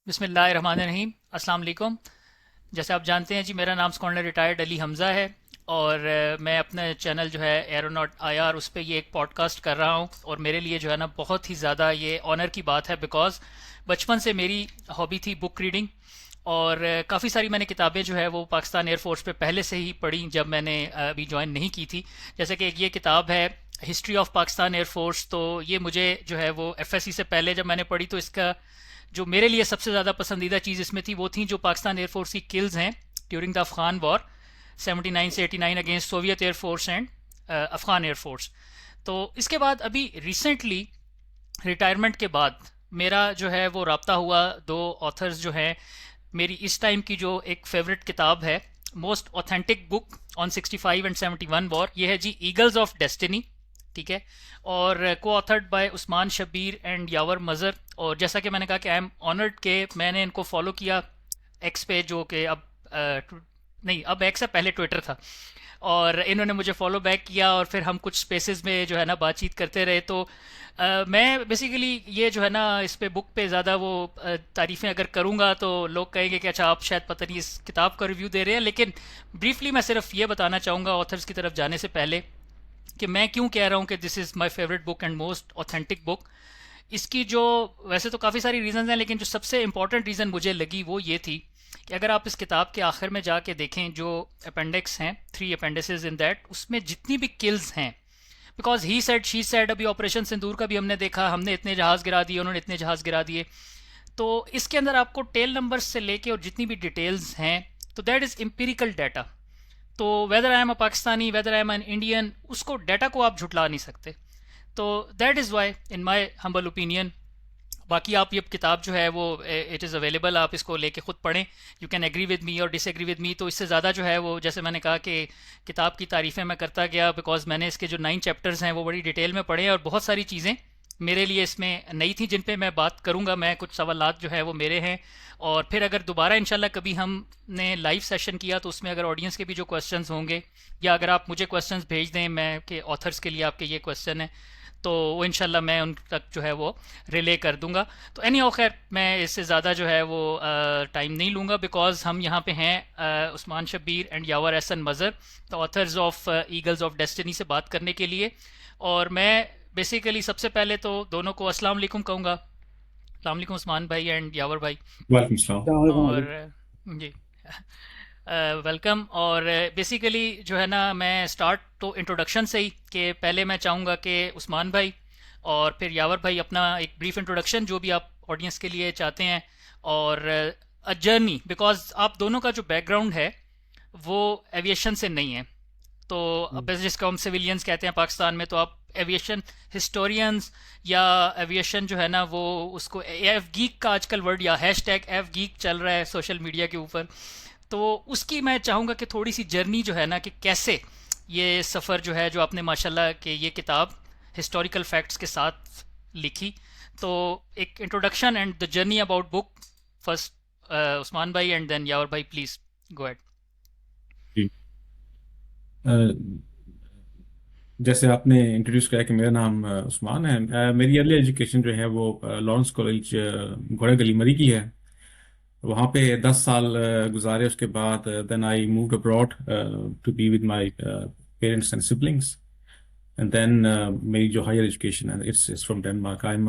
बिस्मिल्लाहिर्रहमानिर्रहीम अस्सलाम वालेकुम। जैसे आप जानते हैं जी, मेरा नाम स्कॉलर रिटायर्ड अली हमज़ा है। और मैं अपने चैनल जो है एरोनॉट आईआर, उस पर ये एक पॉडकास्ट कर रहा हूँ। और मेरे लिए जो है ना बहुत ही ज़्यादा ये ऑनर की बात है, बिकॉज़ बचपन से मेरी हॉबी थी बुक रीडिंग। और काफ़ी सारी मैंने किताबें जो है वो पाकिस्तान एयरफोर्स पे पहले से ही पढ़ी, जब मैंने अभी ज्वाइन नहीं की थी। जैसे कि ये किताब है हिस्ट्री ऑफ पाकिस्तान एयरफोर्स। तो ये मुझे जो है वो एफएससी से पहले जब मैंने पढ़ी, तो इसका जो मेरे लिए सबसे ज़्यादा पसंदीदा चीज़ इसमें थी वो थी जो पाकिस्तान एयरफोर्स की किल्स हैं ड्यूरिंग द अफगान वॉर 79 से 89 against Soviet air force and Afghan air force. तो इसके बाद अभी रिसेंटली रिटायरमेंट के बाद मेरा जो है वो राब्ता हुआ दो ऑथर्स जो हैं। मेरी इस टाइम की जो एक फेवरेट किताब है, most authentic book on 65 and 71 war, ये है जी ईगल्स ऑफ डेस्टिनी। ठीक है। और को authored by Usman Shabbir and Yawar Mazhar. और जैसा कि मैंने कहा कि आई एम ऑनर्ड के मैंने इनको फॉलो किया एक्स पे, जो कि अब नहीं, अब एक्स से पहले ट्विटर था। और इन्होंने मुझे फॉलो बैक किया और फिर हम कुछ स्पेसेस में जो है ना बातचीत करते रहे। तो मैं बेसिकली ये जो है ना इस पे बुक पे ज़्यादा वो तारीफ़ें अगर करूँगा तो लोग कहेंगे कि अच्छा आप शायद पता नहीं इस किताब का रिव्यू दे रहे हैं। लेकिन ब्रीफली मैं सिर्फ ये बताना चाहूँगा ऑथर्स की तरफ जाने से पहले कि मैं क्यों कह रहा हूँ कि this is my favourite book and most authentic book. इसकी जो, वैसे तो काफ़ी सारी रीज़न्स हैं, लेकिन जो सबसे इंपॉर्टेंट रीज़न मुझे लगी वो ये थी कि अगर आप इस किताब के आखिर में जाके देखें, जो अपेंडिक्स हैं, 3 अपेंडिसेस इन दैट, उसमें जितनी भी किल्स हैं, because he said she said, अभी ऑपरेशन सिंदूर का भी हमने देखा, हमने इतने जहाज़ गिरा दिए, उन्होंने इतने जहाज़ गिरा दिए। तो इसके अंदर आपको टेल नंबर्स से लेके और जितनी भी डिटेल्स हैं, तो दैट इज़ एम्पिरिकल डाटा। तो whether I am a Pakistani, whether I am an Indian, उसको डाटा को आप झुटला नहीं सकते। तो that is why in my humble opinion. बाकी आप ये किताब जो है वो इट इज़ अवेलेबल, आप इसको लेके खुद पढ़ें। You can agree with me और डिसएग्री विद मी। तो इससे ज़्यादा जो है वो, जैसे मैंने कहा कि किताब की तारीफ़ें मैं करता गया, बिकॉज मैंने इसके जो 9 चैप्टर्स हैं वो बड़ी डिटेल में पढ़े हैं। और बहुत सारी चीज़ें मेरे लिए इसमें नई थी जिन पे मैं बात करूंगा। मैं कुछ सवालात जो है वो मेरे हैं। और फिर अगर दोबारा इंशाल्लाह कभी हमने लाइव सेशन किया तो उसमें अगर ऑडियंस के भी जो क्वेश्चंस होंगे, या अगर आप मुझे क्वेश्चंस भेज दें मैं कि ऑथर्स के लिए आपके ये क्वेश्चन है, तो वो इंशाल्लाह मैं उन तक जो है वो रिले कर दूंगा। तो एनी हाउ, खैर मैं इससे ज़्यादा जो है वो टाइम नहीं लूँगा, बिकॉज हम यहाँ पे हैं Usman Shabbir and Yawar Ehsan Mazhar, the authors of Eagles of Destiny, से बात करने के लिए। और मैं बेसिकली सबसे पहले तो दोनों को अस्सलाम वालेकुम कहूँगा। अस्सलाम वालेकुम उस्मान भाई एंड यावर भाई। वालेकुम सलाम। और जी, वेलकम। और बेसिकली जो है ना, मैं स्टार्ट तो इंट्रोडक्शन से ही, कि पहले मैं चाहूँगा कि उस्मान भाई और फिर यावर भाई अपना एक ब्रीफ इंट्रोडक्शन जो भी आप ऑडियंस के लिए चाहते हैं, और अ जर्नी, बिकॉज आप दोनों का जो बैकग्राउंड है वो एविएशन से नहीं है। तो अब जिसको हम सिविलियंस कहते हैं पाकिस्तान में, तो आप एविएशन हिस्टोरियंस या एविएशन जो है ना वो, उसको एफ गीक का आजकल वर्ड या हैशटैग एफ गीक चल रहा है सोशल मीडिया के ऊपर। तो उसकी मैं चाहूँगा कि थोड़ी सी जर्नी जो है ना, कि कैसे ये सफ़र जो है, जो आपने माशाल्लाह कि ये किताब हिस्टोरिकल फैक्ट्स के साथ लिखी। तो एक introduction and the journey about book first, Usman भाई एंड देन यावर भाई, प्लीज़ गो अहेड। जी। अ, जैसे आपने इंट्रोड्यूस किया कि मेरा नाम उस्मान है। मेरी अर्ली एजुकेशन जो है वो लॉरेंस कॉलेज घोड़ा गली मरी की है। वहाँ पे 10 साल गुजारे। उसके बाद then I moved abroad to be with my parents and siblings. And then मेरी जो हायर एजुकेशन है it's from Denmark. I am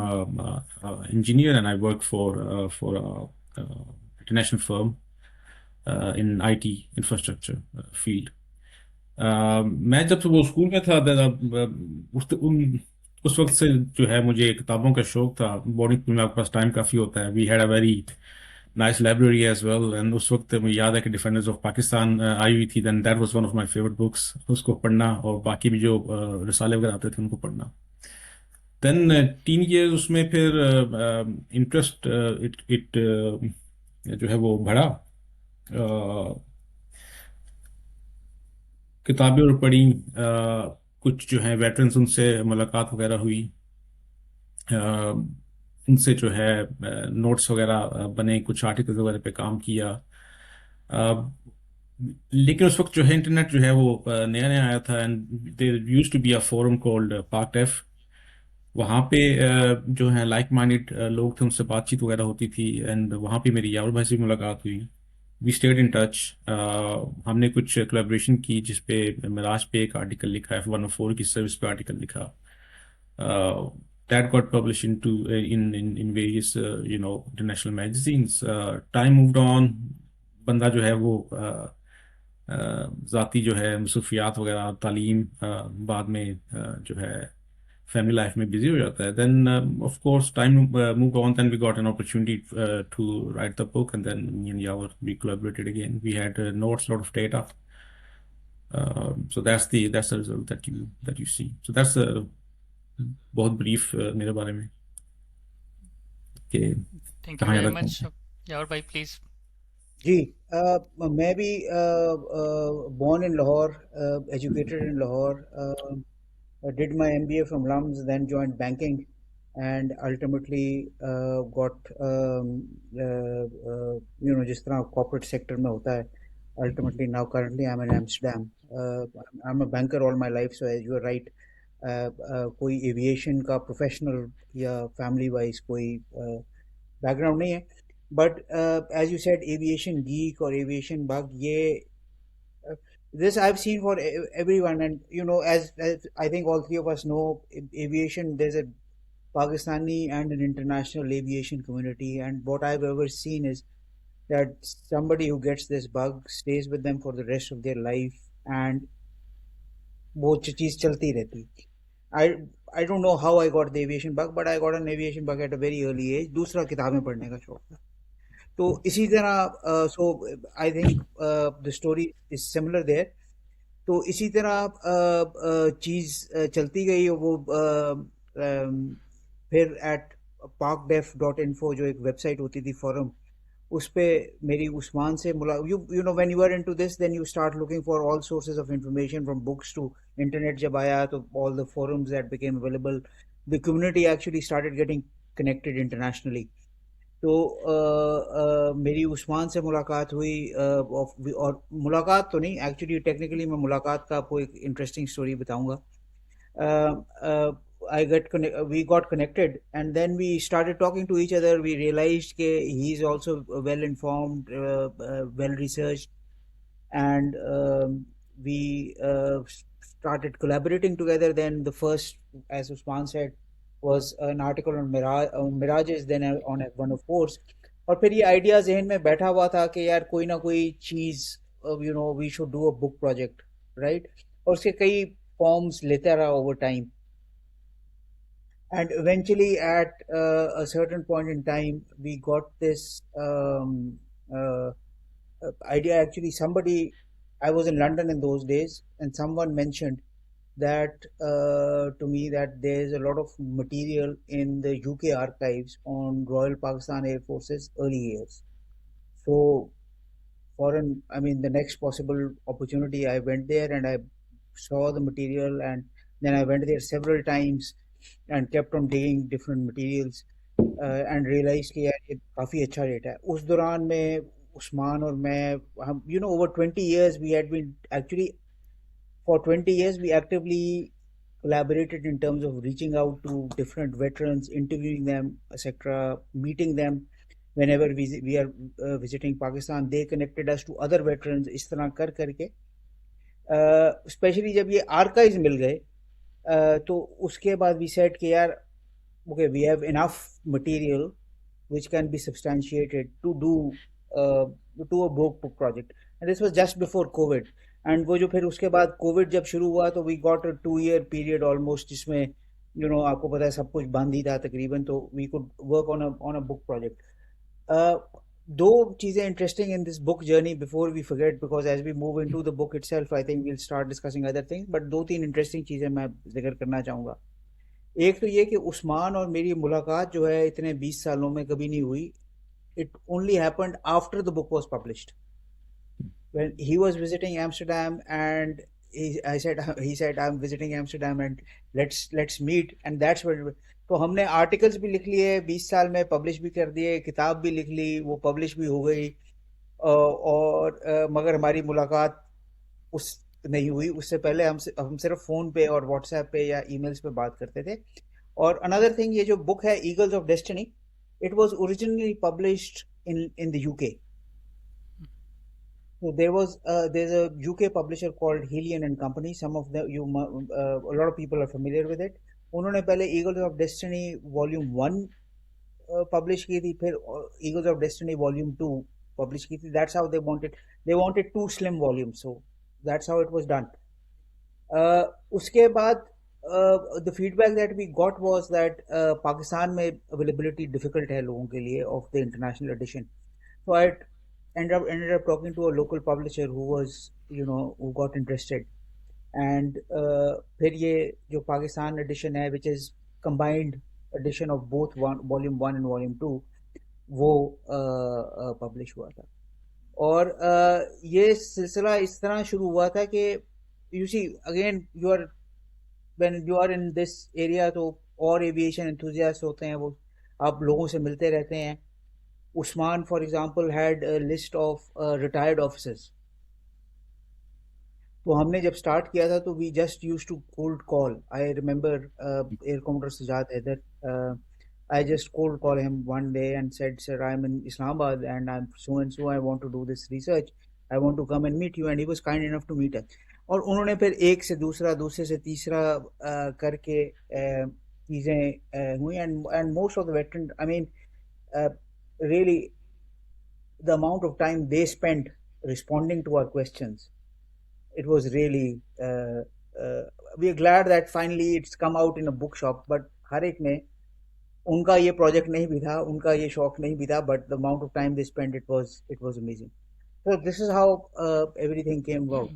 engineer and I work for international firm in IT infrastructure field. मैं जब से वो school में था उस वक्त से जो है मुझे किताबों का शौक था। बोर्डिंग स्कूल में आपके पास टाइम काफ़ी होता है। We had a very nice library as well. And उस वक्त मुझे याद है कि डिफेंडर्स ऑफ पाकिस्तान आई हुई थी। Then that was one of my favourite books. उसको पढ़ना और बाकी भी जो रिसाले वगैरह आते थे उनको पढ़ना। देन 3 ईयर उसमें फिर इंटरेस्ट इट इट जो है वो बढ़ा। किताबें और पढ़ी। कुछ जो है वेटरन्स उनसे मुलाकात वगैरह हुई। अ, उनसे जो है नोट्स वगैरह बने। कुछ आर्टिकल्स वगैरह पे काम किया। अ, लेकिन उस वक्त जो है इंटरनेट जो है वो नया नया आया था। And there used to be a forum called part F, वहाँ पे जो है लाइक माइंडेड लोग थे, उनसे बातचीत वगैरह होती थी। एंड वहाँ पे मेरी यावर भाई से भी मुलाकात हुई। We stayed in touch. हमने कुछ कोलैबोरेशन की, जिसपे मिराज पे एक आर्टिकल लिखा, F104 की सर्विस पे आर्टिकल लिखा। That got published into in various international magazines. Time moved on. बंदा जो है वो ज़ाती जो है मसरूफियात वगैरह, तालीम, बाद में जो है फैमिली लाइफ में बिजी हो जाता है। Then of course time move on, then we got an opportunity to write the book, and then me and Yawar, we collaborated again. We had notes, lot of data. So that's the result that you see. So that's a बहुत brief मेरे बारे में कि thank you कहाँ very ज़्यादा much. यावर भाई please. जी। मैं भी born in Lahore, educated in Lahore, did my MBA from LUMS, then joined banking, and ultimately got जिस तरह corporate sector में होता है, ultimately now currently I'm in Amsterdam. I'm a banker all my life, so as you are right, कोई aviation का professional या family wise कोई background नहीं है, but as you said, aviation geek or aviation bug, this I've seen for everyone. And as I think all three of us know, aviation, there's a Pakistani and an international aviation community, and what I've ever seen is that somebody who gets this bug stays with them for the rest of their life, and वो चीज चलती रहती। I I don't know how I got the aviation bug, but I got an aviation bug at a very early age. दूसरा किताबें पढ़ने का शौक था। तो इसी तरह so I think the story is similar there. तो इसी तरह चीज़ चलती गई, और वो फिर एट parkdef.info जो एक वेबसाइट होती थी, फोरम, उस पे मेरी उस्मान से you know when you are into this, then you start looking for all sources of information from books to internet। जब आया तो all the forums that became available, the community actually started getting connected internationally। तो मेरी उस्मान से मुलाकात हुई, और मुलाकात तो नहीं, एक्चुअली टेक्निकली मैं मुलाकात का आपको एक इंटरेस्टिंग स्टोरी बताऊंगा। We got connected, and then we started talking to each other. We realized that he is also well informed, well researched, and we started collaborating together. Then the first, as Usman said, was an article on Mirages, then on F104s। और फिर ये idea जहन में बैठा हुआ था कि यार कोई ना कोई चीज, we should do a book project, right. और उसके कई फॉर्म्स लेता रहा over time, and eventually at a certain point in time we got this idea. Actually, I was in London in those days, and someone mentioned that to me, that there's a lot of material in the UK archives on Royal Pakistan Air Force's early years. So the next possible opportunity, I went there and I saw the material, and then I went there several times and kept on digging different materials, and realized कि यार ये काफ़ी अच्छा data है। उस दौरान में उस्मान और मैं, हम over 20 years we had been actually, for 20 years we actively collaborated in terms of reaching out to different veterans, interviewing them, etc., meeting them whenever we are visiting Pakistan। They connected us to other veterans, इस तरह कर करके specially जब ये archives मिल गए, तो उसके बाद वी सेड कि यार okay, we have enough material which can be substantiated to do a book project। and this was just before COVID। and वो जो फिर उसके बाद कोविड जब शुरू हुआ, तो we got a 2 year period almost, जिसमें आपको पता है सब कुछ बंद ही था तकरीबन, तो we could work on a book project. दो चीज़ें interesting in this book journey before we forget, because as we move into the book itself I think we'll start discussing other things, but दो तीन interesting चीज़ें मैं जिक्र करना चाहूँगा। एक तो ये कि उस्मान और मेरी मुलाकात जो है इतने 20 सालों में कभी नहीं हुई। It only happened after the book was published, when he was visiting Amsterdam, and he said I'm visiting Amsterdam and let's meet, and that's where तो हमने आर्टिकल्स भी लिख लिए, 20 साल में पब्लिश भी कर दिए, किताब भी लिख ली, वो पब्लिश भी हो गई। और मगर हमारी मुलाकात उस नहीं हुई। उससे पहले हम सिर्फ फ़ोन पे और व्हाट्सएप पे या ईमेल्स पे बात करते थे। और अनदर थिंग, ये जो बुक है eagles of destiny, it was originally published in the UK. So there's a UK publisher called Helion and Company. Some of the a lot of people are familiar with it. उन्होंने पहले Eagles of Destiny Volume 1 publish की थी, फिर Eagles of Destiny Volume 2 publish की थी. That's how they wanted two slim volumes, so that's how it was done. उसके बाद the feedback that we got was that Pakistan में availability difficult है लोगों के लिए of the international edition. So I ended up talking to a local publisher who got interested. And फिर ये जो पाकिस्तान edition है, which is combined edition of both volume 1 and volume 2, वो publish हुआ था. और ये सिलसिला इस तरह शुरू हुआ था कि you see again when you are in this area, तो और एविएशन enthusiasts होते हैं, वो आप लोगों से मिलते रहते हैं. Usman, for example, had a list of retired officers. तो हमने जब स्टार्ट किया था तो we just used to cold call. I remember Air Commodore Sajjad Haider. I just cold call him one day and said, "Sir, I'm in Islamabad and I'm so and so. I want to do this research. I want to come and meet you." And he was kind enough to meet us. और उन्होंने फिर एक से दूसरा, दूसरे से तीसरा करके चीज़ें हुई. And most of the veterans, I mean, really, the amount of time they spent responding to our questions, it was really we are glad that finally it's come out in a bookshop. But हर एक ने, उनका ये project नहीं भी था, उनका ये शौक नहीं भी था, but the amount of time they spent, it was amazing. So this is how everything came about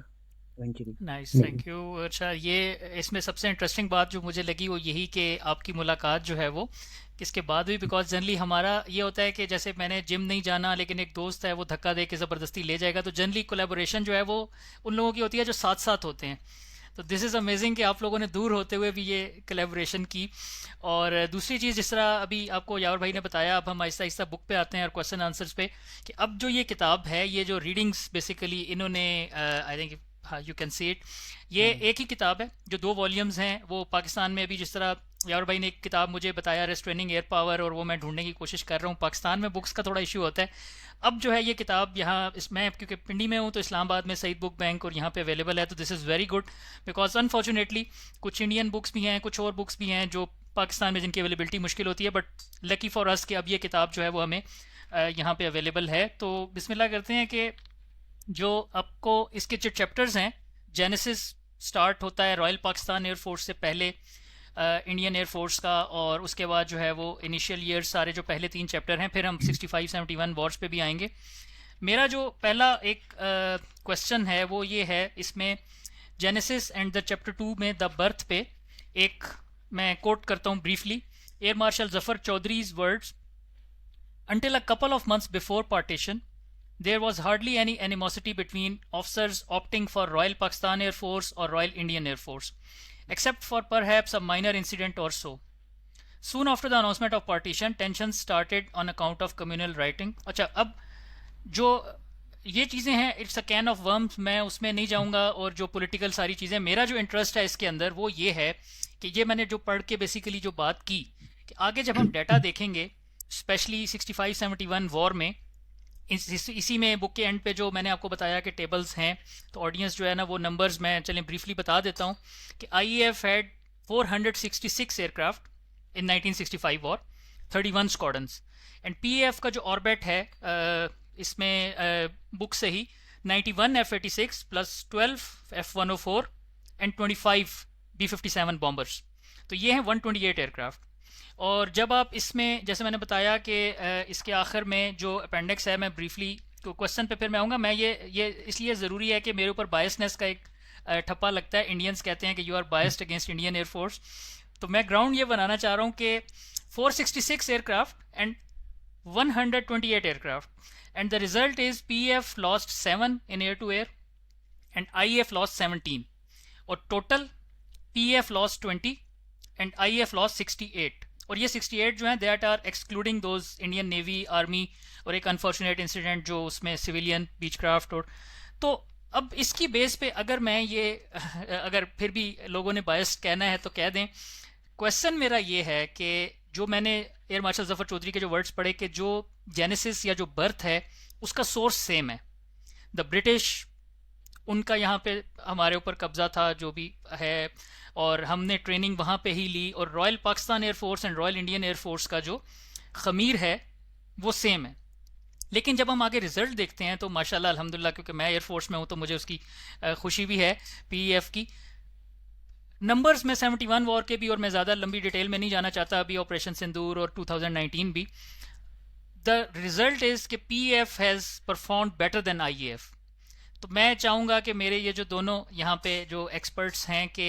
eventually. Nice, thank you. अच्छा, ये इसमें सबसे इंटरेस्टिंग बात जो मुझे लगी वो यही कि आपकी मुलाकात जो है वो किसके बाद हुई. बिकॉज जनरली हमारा ये होता है कि जैसे मैंने जिम नहीं जाना लेकिन एक दोस्त है वो धक्का दे के ज़बरदस्ती ले जाएगा, तो जनरली कोलैबोरेशन जो है वो उन लोगों की होती है जो साथ साथ होते हैं. तो दिस इज़ अमेजिंग कि आप लोगों ने दूर होते हुए भी ये कोलैबोरेशन की. और दूसरी चीज़, जिस तरह अभी आपको यावर भाई ने बताया, अब हम आहिस्ता आहिस्ता बुक पे आते हैं और क्वेश्चन आंसर्स पे, कि अब जो ये किताब है, ये जो रीडिंग्स बेसिकली इन्होंने, आई थिंक हाँ यू कैन सी इट, ये एक ही किताब है जो 2 वॉल्यूम्स हैं. वो पाकिस्तान में अभी, जिस तरह यावर भाई ने एक किताब मुझे बताया, रेस्ट्रेनिंग एयर पावर, और वो मैं ढूंढने की कोशिश कर रहा हूँ. पाकिस्तान में बुक्स का थोड़ा इशू होता है. अब जो है ये किताब यहाँ मैं क्योंकि पिंडी में हूँ तो इस्लामाबाद में सईद बुक बैंक और यहाँ पे अवेलेबल है. तो this is very good, because unfortunately कुछ इंडियन बुक्स भी हैं, कुछ और बुक्स भी हैं जो पाकिस्तान में जिनकी अवेलेबिलिटी मुश्किल होती है. बट लकी फॉर अस कि अब ये किताब जो है वो हमें यहाँ पे अवेलेबल है. तो बिस्मिल्लाह करते हैं कि जो आपको इसके जो चैप्टर्स हैं, जेनेसिस स्टार्ट होता है रॉयल पाकिस्तान एयरफोर्स से पहले इंडियन एयरफोर्स का, और उसके बाद जो है वो इनिशियल ईयर्स सारे जो पहले 3 चैप्टर हैं. फिर हम 65-71 वॉर्स पे भी आएंगे. मेरा जो पहला एक क्वेश्चन है वो ये है, इसमें जेनेसिस एंड द चैप्टर 2 में द बर्थ पे एक मैं कोट करता हूँ briefly. Air Marshal Zafar Chaudhry's words, until a couple of months before partition there was hardly any animosity between officers opting for Royal Pakistan Air Force or Royal Indian Air Force, except for perhaps a minor incident or so. Soon after the announcement of partition, tensions started on account of communal writing. अच्छा, अब जो ये चीज़ें हैं, it's a can of worms, मैं उसमें नहीं जाऊंगा. और जो पॉलिटिकल सारी चीज़ें, मेरा जो इंटरेस्ट है इसके अंदर वो ये है कि ये मैंने जो पढ़ के बेसिकली जो बात की, कि आगे जब हम डाटा देखेंगे, स्पेशली 65-71 वॉर में, इसी में बुक के एंड पे जो मैंने आपको बताया कि टेबल्स हैं, तो ऑडियंस जो है ना वो नंबर्स मैं चलें ब्रीफली बता देता हूँ कि IAF had 466 aircraft in 1965 war, 31 squadrons. And PAF का जो ऑर्बिट है इसमें बुक से ही 91 F-86 plus 12 F-104 and 25 B-57 bombers. तो ये हैं 128 एयरक्राफ्ट. और जब आप इसमें, जैसे मैंने बताया कि इसके आखिर में जो अपेंडिक्स है, मैं ब्रीफली तो क्वेश्चन पे फिर मैं आऊँगा. मैं ये इसलिए ज़रूरी है कि मेरे ऊपर बायसनेस का एक ठप्पा लगता है. इंडियंस कहते हैं कि you are biased against Indian air force. तो मैं ग्राउंड ये बनाना चाह रहा हूँ कि 466 aircraft and 128 aircraft, and the result is PAF lost 7 in air to air and IAF lost 17, और total PAF lost 20 and IAF lost 68. और ये 68 जो हैं that are excluding those Indian navy, army, और एक अनफॉर्चुनेट इंसिडेंट जो उसमें civilian Beechcraft. और तो अब इसकी बेस पे अगर मैं ये अगर फिर भी लोगों ने बायस्ड कहना है तो कह दें, क्वेश्चन मेरा ये है कि जो मैंने एयर मार्शल जफर चौधरी के जो वर्ड्स पढ़े कि जो जेनेसिस या जो बर्थ है उसका सोर्स सेम है। द ब्रिटिश, उनका यहाँ पे हमारे ऊपर कब्जा था जो भी है, और हमने ट्रेनिंग वहाँ पे ही ली, और royal Pakistan air force and royal Indian air force का जो खमीर है वो सेम है। लेकिन जब हम आगे रिजल्ट देखते हैं तो माशाल्लाह अल्हम्दुलिल्लाह, क्योंकि मैं एयरफोर्स में हूँ तो मुझे उसकी खुशी भी है, पीईएफ की। नंबर्स में 71 वॉर के भी, और मैं ज़्यादा लंबी डिटेल में नहीं जाना चाहता, अभी ऑपरेशन सिंदूर और 2019 भी, द रिजल्ट इज़ कि PF has performed better than IAF. तो मैं चाहूँगा कि मेरे ये जो दोनों यहाँ पे जो एक्सपर्ट्स हैं, कि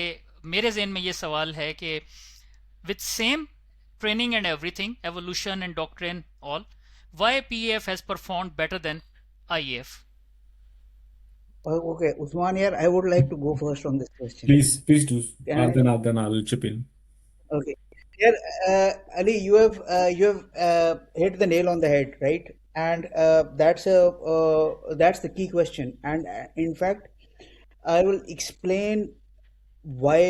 मेरे जहन में ये सवाल है कि with same training and everything, evolution and doctrine all, why PF has performed better than IAF? Okay, Usman here. I would like to go first on this question. Please do. Can I? Then I'll chip in. Okay. Here, Ali, you have hit the nail on the head, right? And that's the key question. And in fact, I will explain why.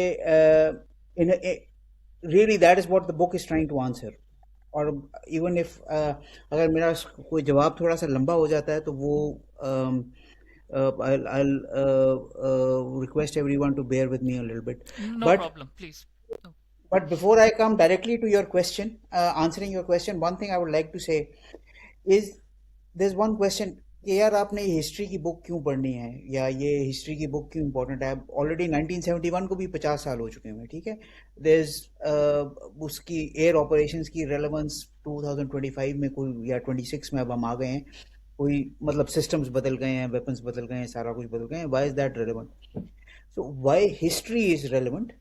Really, that is what the book is trying to answer. और even if अगर मेरा कोई जवाब थोड़ा सा लंबा हो जाता है तो वो I'll request everyone to bear with me a little bit. No But problem, please. No. but before I come directly to your question, answering your question, one thing I would like to say is there's one question कि यार आपने ये history की book क्यों पढ़नी है, या ये हिस्ट्री की बुक क्यों इम्पोर्टेंट है। ऑलरेडी 1971 को भी 50 साल हो चुके हैं, ठीक है। there's उसकी एयर ऑपरेशंस की रेलेवेंस 2025 में कोई, या 26 में अब हम आ गए हैं, कोई मतलब सिस्टम्स बदल गए हैं, वेपन्स बदल गए हैं, सारा कुछ बदल गए हैं। Why is that relevant? So why history is relevant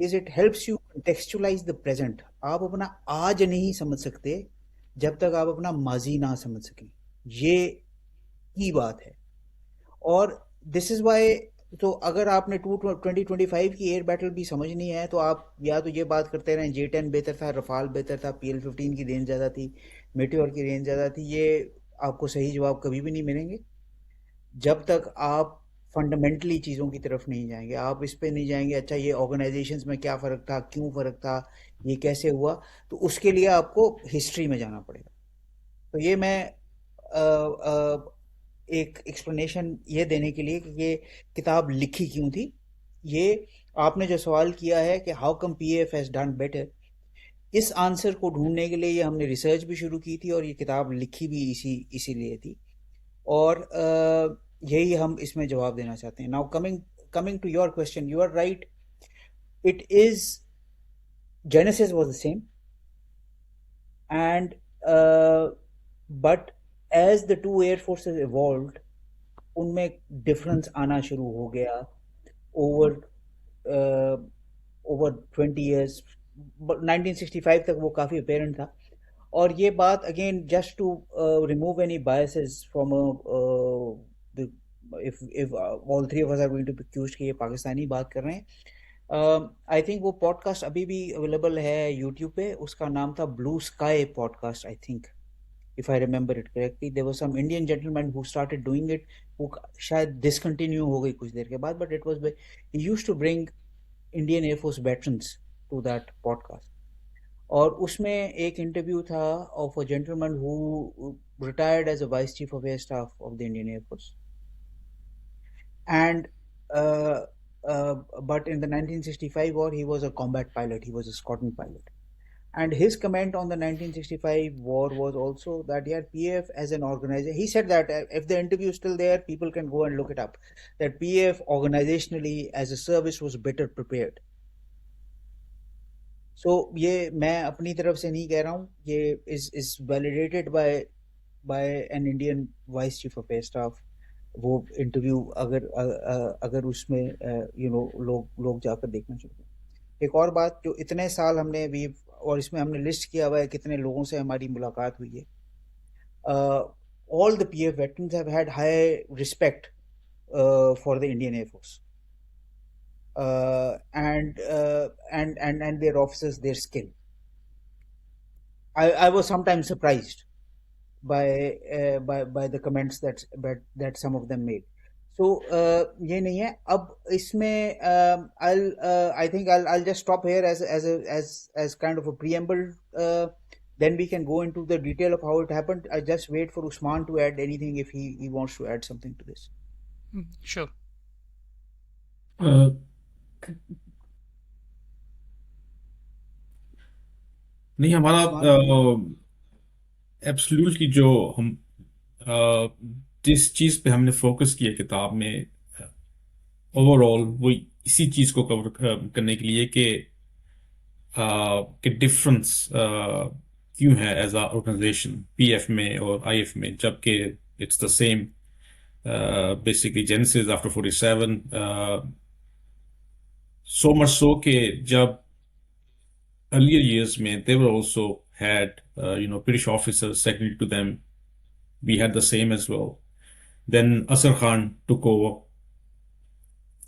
is it helps you contextualise the present. आप अपना आज नहीं समझ सकते जब तक आप अपना माजी ना समझ सकें, ये की बात है। और दिस इज वाई, तो अगर आपने 2025 की एयर बैटल भी समझनी है तो आप या तो ये बात करते रहें J-10 बेहतर था, रफाल बेहतर था, PL-15 की रेंज ज़्यादा थी, मेटेओर की रेंज ज़्यादा थी, ये आपको सही जवाब कभी भी नहीं मिलेंगे जब तक आप फंडामेंटली चीज़ों की तरफ नहीं जाएंगे। आप इस पे नहीं जाएंगे अच्छा ये ऑर्गेनाइजेशंस में क्या फ़र्क था, क्यों फ़र्क था, ये कैसे हुआ, तो उसके लिए आपको हिस्ट्री में जाना पड़ेगा। तो ये मैं एक एक्सप्लेनेशन ये देने के लिए कि ये किताब लिखी क्यों थी। ये आपने जो सवाल किया है कि how come PF has done better, इस आंसर को ढूंढने के लिए ये हमने रिसर्च भी शुरू की थी और ये किताब लिखी भी इसीलिए थी, और यही हम इसमें जवाब देना चाहते हैं। Now coming to your question, you are right, it is genesis was the same, and but as the two air forces evolved, उनमें डिफरेंस आना शुरू हो गया ओवर 20 years। 1965 तक वो काफ़ी अपेरेंट था। और ये बात again just to remove any biases from if all three of us are going to be accused कि ये पाकिस्तानी बात कर रहे हैं। आई थिंक वो पॉडकास्ट अभी भी अवेलेबल है यूट्यूब पे, उसका नाम था blue sky podcast, I think, if I remember it correctly. There was some Indian gentleman who started doing it, वो शायद डिसकंटिन्यू हो गई कुछ देर के बाद, but it was he used to bring Indian Air Force veterans to that podcast. और उसमें एक इंटरव्यू था of a gentleman who retired as a vice chief of air staff of the Indian Air Force, and but in the 1965 war he was a combat pilot, he was a squadron pilot. And his comment on the 1965 war was also that, yeah, PF as an organization, he said that if the interview is still there, people can go and look it up, that PF organizationally as a service was better prepared. So ये मैं अपनी तरफ से नहीं कह रहा हूँ, ये is validated by an Indian vice chief of air staff. वो इंटरव्यू अगर उसमें लोग जाकर देखना चाहिए। एक और बात, जो इतने साल हमने भी, और इसमें हमने लिस्ट किया हुआ है कितने लोगों से हमारी मुलाकात हुई है, all the PF veterans have had high respect for the Indian air force and their officers, their skill. I was sometimes surprised by the comments that some of them made. So ये नहीं है अब इसमें I think I'll just stop here as kind of a preamble. Then we can go into the detail of how it happened. I just wait for Usman to add anything if he wants to add something to this. Sure. नहीं, हमारा Usman, absolutely जो हम अ, जिस चीज पे हमने focus किया किताब में ओवरऑल वो इसी चीज को कवर करने के लिए कि डिफरेंस क्यों है एज अ ऑर्गेनाइजेशन पीएफ में और आईएफ में, जबकि it's the same basically genesis after 47, so much so कि जब earlier years में they were also had British officers secondary to them. We had the same as well. Then Asar Khan took over,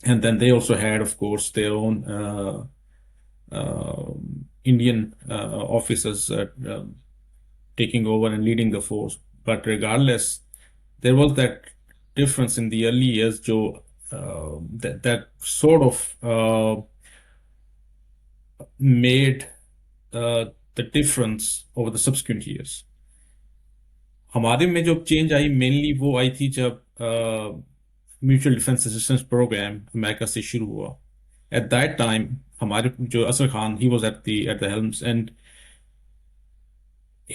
and then they also had, of course, their own Indian officers taking over and leading the force. But regardless, there was that difference in the early years, that sort of made the difference over the subsequent years. हमारे में जो change आई mainly वो आई थी जब mutual defence assistance programme America से शुरू हुआ. एट दैट टाइम हमारे जो Asghar Khan, he was at the helms, and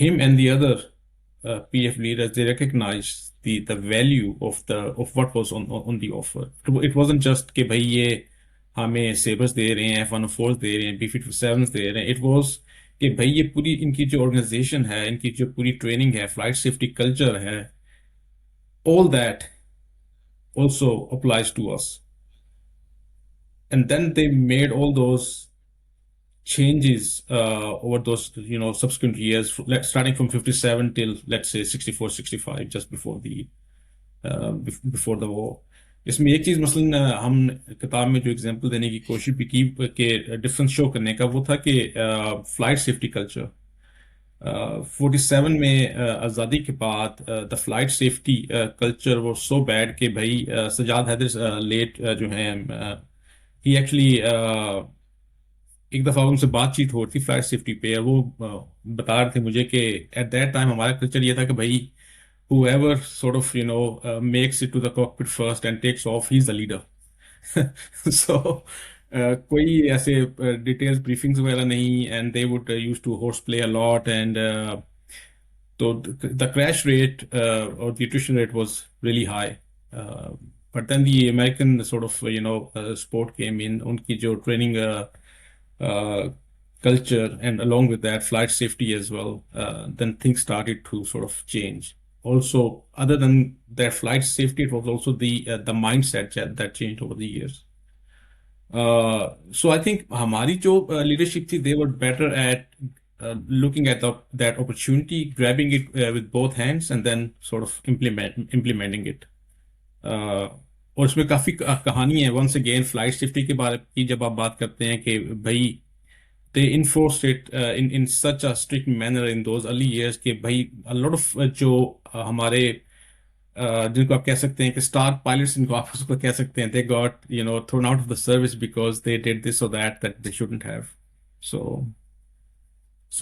him and the other PF leaders, they recognized the value of what was on the offer. It wasn't just कि भाई ये हमें sabres दे रहे हैं, F-104 दे रहे हैं, B-57 दे रहे हैं. It was कि भाई ये पूरी इनकी जो ऑर्गेनाइजेशन है, इनकी जो पूरी ट्रेनिंग है, फ्लाइट सेफ्टी कल्चर है, all that also applies to us. And then they made all those changes over those subsequent years, starting from 57 till, let's say, 64 65, just before the war. इसमें एक चीज मसलन हम किताब में जो एग्जांपल देने की कोशिश भी की कि डिफरेंस शो करने का, वो था कि फ्लाइट सेफ्टी कल्चर 47 में आज़ादी के बाद द फ्लाइट सेफ्टी कल्चर वो सो बैड कि भाई सजाद हैदर लेट जो हैं, ही एक्चुअली एक दफा उनसे बातचीत हो रही थी फ्लाइट सेफ्टी पे, और वो बता रहे थे मुझे कि एट दैट टाइम हमारा कल्चर ये था कि भाई whoever sort of makes it to the cockpit first and takes off, he's the leader. So कोई ऐसे डिटेल्स ब्रीफिंग्स वगैरह नहीं, and they would used to horseplay a lot, and so the crash rate or the attrition rate was really high. But then the American sort of sport came in, उनकी जो training culture, and along with that flight safety as well, then things started to sort of change. Also, other than their flight safety, it was also the mindset that changed over the years. So I think हमारी जो leadership थी, they were better at looking at that opportunity, grabbing it with both hands, and then sort of implementing it. और उसमें काफी कहानी है. Once again, flight safety के बारे की जब आप बात करते हैं कि भाई they enforced it in such a strict manner in those early years कि भाई a lot of जो हमारे जिनको आप कह सकते हैं कि स्टार पायलट्स, जिनको आप उसको कह सकते हैं, they got thrown out of the service because they did this or that they shouldn't have. So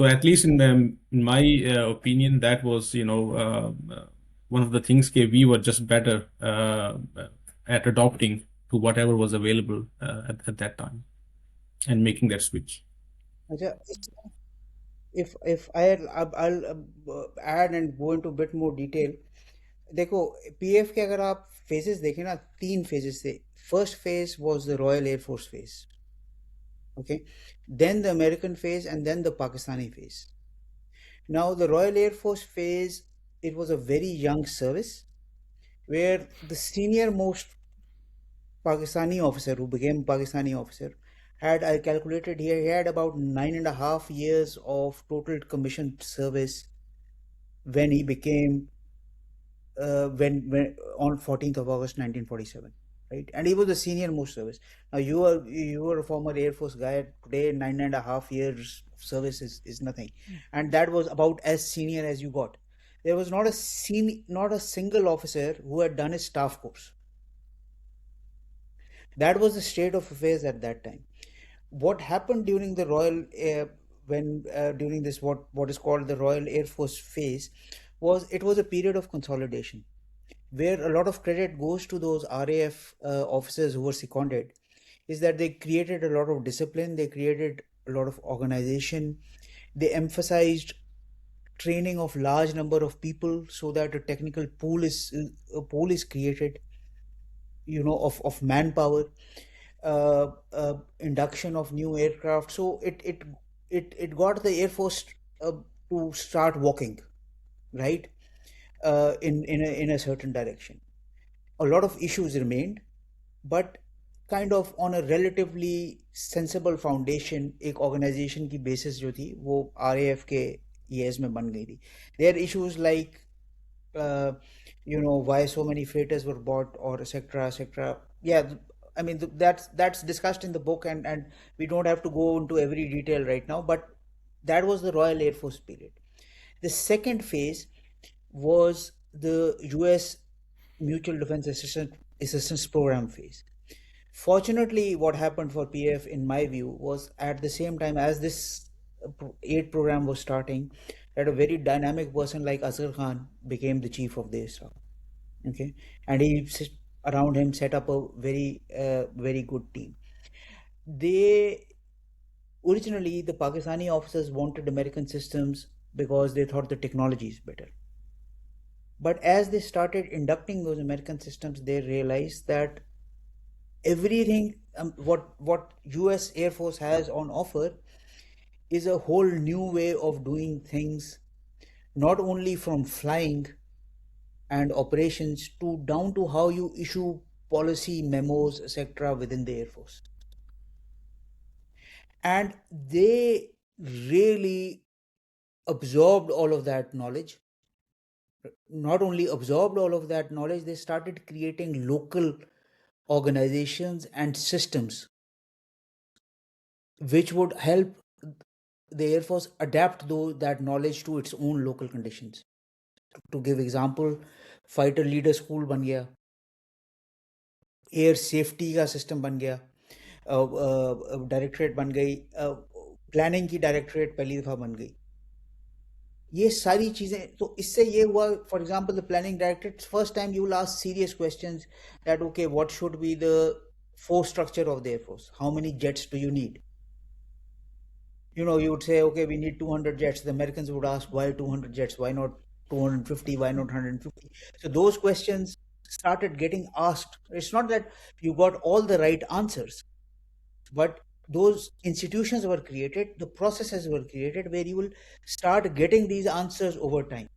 at least in my opinion, that was one of the things that we were just better at adopting to whatever was available at that time and making that switch. अच्छा, if I'll add and go into a bit more detail. देखो, PF के अगर आप phases देखें ना, 3 phases थे. First phase was the royal air force phase, okay, then the American phase, and then the Pakistani phase. Now the Royal Air Force phase, it was a very young service where the senior most Pakistani officer who became Pakistani officer had, I calculated here, he had about 9.5 years of total commissioned service when he became when on 14th of August 1947, right? And he was the senior most service. Now you are a former Air Force guy. Today 9.5 years of service is nothing, and that was about as senior as you got. There was not a single officer who had done his staff course. That was the state of affairs at that time. What happened during the Royal when during this what is called the Royal Air Force phase was it was a period of consolidation where a lot of credit goes to those RAF officers who were seconded, is that they created a lot of discipline, they created a lot of organization, they emphasized training of large number of people so that a pool is created, of manpower, induction of new aircraft. So it got the Air Force uh, to start walking, right, in a certain direction. A lot of issues remained, but kind of on a relatively sensible foundation एक organization की basis जो थी वो RAF के years में बन गई थी. There are issues like uh, why so many freighters were bought or etc etc. Yeah, I mean that's discussed in the book, and we don't have to go into every detail right now, but that was the Royal Air Force period. The second phase was the US Mutual Defense Assistance Program phase. Fortunately, what happened for PF, in my view, was at the same time as this aid program was starting, that a very dynamic person like Asghar Khan became the chief of the staff. Okay, and around him set up a very good team. Originally, the Pakistani officers wanted American systems because they thought the technology is better. But as they started inducting those American systems, they realized that everything what US Air Force has on offer is a whole new way of doing things, not only from flying and operations to down to how you issue policy memos, etc. within the Air Force. And they really absorbed all of that knowledge. Not only absorbed all of that knowledge, they started creating local organizations and systems which would help the Air Force adapt that knowledge to its own local conditions. To give example, fighter leader school बन गया, air safety का system बन गया, directorate बन गई, planning की directorate पहली दफ़ा बन गई. ये सारी चीज़ें, तो इससे ये हुआ, for example the planning directorate, first time you will ask serious questions that okay what should be the force structure of the Air Force, how many jets do you need? You would say, okay, we need 200 jets. The Americans would ask, why 200 jets? Why not 250? Why not 150? So those questions started getting asked. It's not that you got all the right answers, but those institutions were created, the processes were created where you will start getting these answers over time.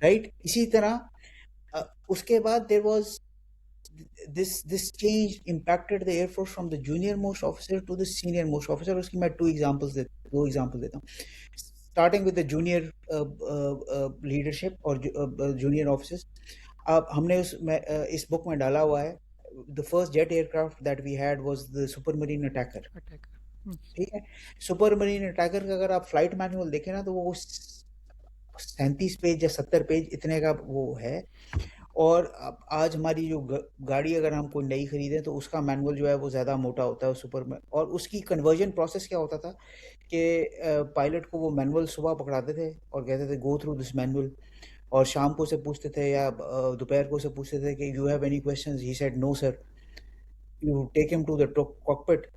Right? इसी तरह उसके बाद there was this change impacted the Air Force from the junior most officer to the senior most officer. उसकी मैं दो examples देता हूँ. Starting with the junior leadership or junior officers, हमने इस book में डाला हुआ है. The first jet aircraft that we had was the Supermarine Attacker. ठीक है, Supermarine Attacker का अगर आप फ्लाइट मैनुअल देखें ना तो वो 37 पेज या 70 पेज इतने का वो है. और आज हमारी जो गाड़ी अगर हम कोई नई खरीदें तो उसका मैनुअल जो है वो ज़्यादा मोटा होता है सुपर में. और उसकी कन्वर्जन प्रोसेस क्या होता था कि पायलट को वो मैनुअल सुबह पकड़ाते थे और कहते थे गो थ्रू दिस मैनुअल, और शाम को से पूछते थे या दोपहर को से पूछते थे कि you have any questions. He said no sir. You take him to the cockpit,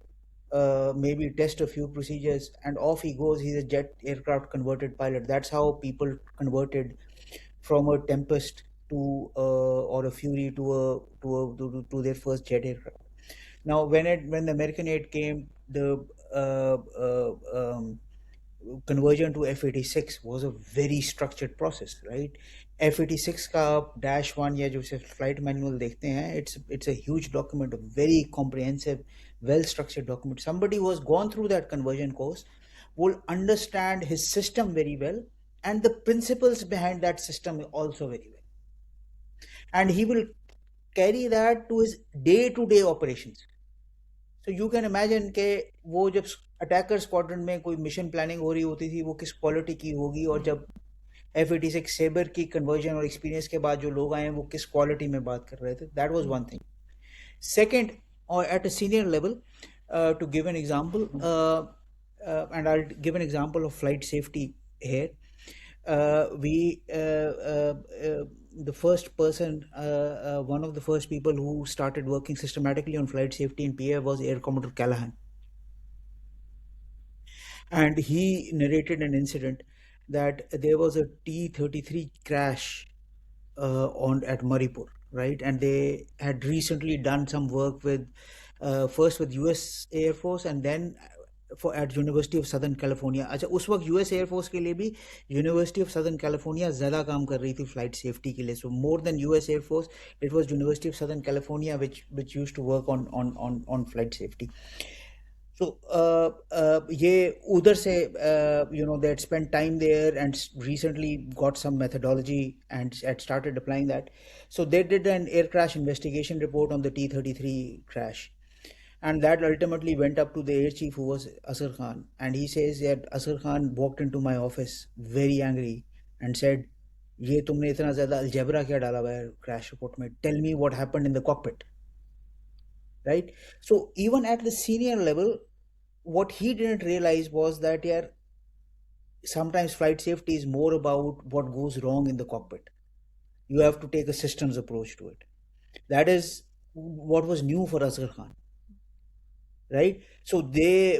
maybe test a few procedures, and off he goes. He's a jet aircraft converted pilot. That's how people converted from a Tempest to or a Fury to their first jet aircraft. Now, when the American aid came, the conversion to F-86 was a very structured process, right? F-86 का -1 या जो flight manual देखते हैं, it's a huge document, a very comprehensive, well-structured document. Somebody who has gone through that conversion course will understand his system very well and the principles behind that system also very well. And he will carry that to his day-to-day operations. So you can imagine कि वो जब attacker squadron में कोई mission planning हो रही होती थी वो किस क्वालिटी की होगी, और जब F-86 सेबर की कन्वर्जन और एक्सपीरियंस के बाद जो लोग आए हैं वो किस क्वालिटी में बात कर रहे थे. That was one thing. Second, or at a senior level, to give an example, and I'll give an example of flight safety here. The first person, one of the first people who started working systematically on flight safety in PA was Air Commodore Callahan. And he narrated an incident that there was a T-33 crash at Maripur, right? And they had recently done some work with first with US Air Force and then at University of Southern California. अच्छा, उस वक्त US Air Force के लिए भी University of Southern California ज़्यादा काम कर रही थी flight safety के लिए. So more than US Air Force, it was University of Southern California which used to work on flight safety. So ये उधर से they had spent time there and recently got some methodology and had started applying that. So they did an air crash investigation report on the T-33 crash. And that ultimately went up to the air chief, who was Asghar Khan. And he says that Asghar Khan walked into my office very angry and said, ये तुमने इतना ज़्यादा algebra क्या डाला हुआ है crash report में? Tell me what happened in the cockpit. Right? So even at the senior level, what he didn't realize was that sometimes flight safety is more about what goes wrong in the cockpit. You have to take a systems approach to it. That is what was new for Asghar Khan. Right? So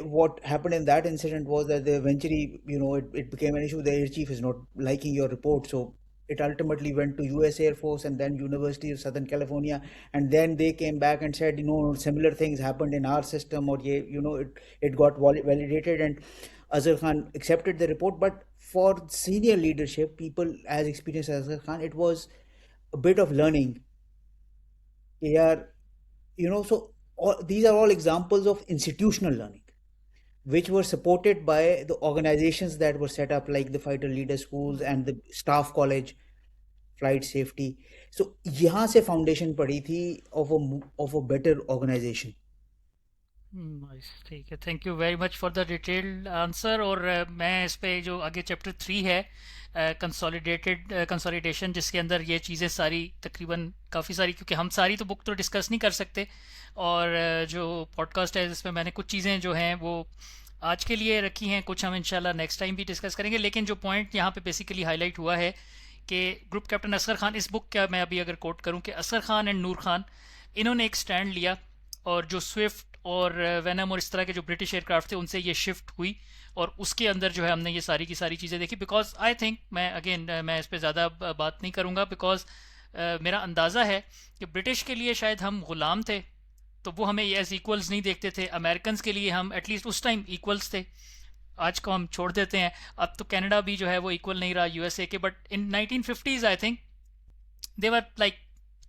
what happened in that incident was that they eventually, it became an issue. The air chief is not liking your report. So it ultimately went to US Air Force and then University of Southern California. And then they came back and said, similar things happened in our system, or, it got validated, and Asghar Khan accepted the report. But for senior leadership, people as experienced as Asghar Khan, it was a bit of learning. So these are all examples of institutional learning, which were supported by the organizations that were set up, like the Fighter Leader Schools and the Staff College, Flight Safety. So यहाँ से foundation पड़ी थी of a better organization. Nice, ठीक है, thank you very much for the detailed answer. और मैं इस पे जो आगे चैप्टर 3 है, कंसोलिडेशन, जिसके अंदर ये चीज़ें सारी तकरीबन काफ़ी सारी, क्योंकि हम सारी तो बुक तो डिस्कस नहीं कर सकते, और जो पॉडकास्ट है जिसमें मैंने कुछ चीज़ें जो हैं वो आज के लिए रखी हैं, कुछ हम इंशाल्लाह नेक्स्ट टाइम भी डिस्कस करेंगे. लेकिन जो पॉइंट यहाँ पे बेसिकली हाईलाइट हुआ है कि ग्रुप कैप्टन असगर खान, इस बुक का मैं अभी अगर कोट करूँ कि असगर खान एंड नूर खान, इन्होंने एक स्टैंड लिया, और जो स्विफ्ट और वेनम और इस तरह के जो ब्रिटिश एयरक्राफ्ट थे उनसे ये शिफ्ट हुई, और उसके अंदर जो है हमने ये सारी की सारी चीज़ें देखी. बिकॉज आई थिंक, मैं इस पर ज़्यादा बात नहीं करूँगा, बिकॉज मेरा अंदाज़ा है कि ब्रिटिश के लिए शायद हम ग़ुलाम थे, तो वो हमें एज इक्वल्स नहीं देखते थे. अमेरिकन के लिए हम एटलीस्ट उस टाइम इक्वल्स थे. आज को हम छोड़ देते हैं, अब तो कनाडा भी जो है वो इक्वल नहीं रहा यूएसए के, but in 1950s I think they were like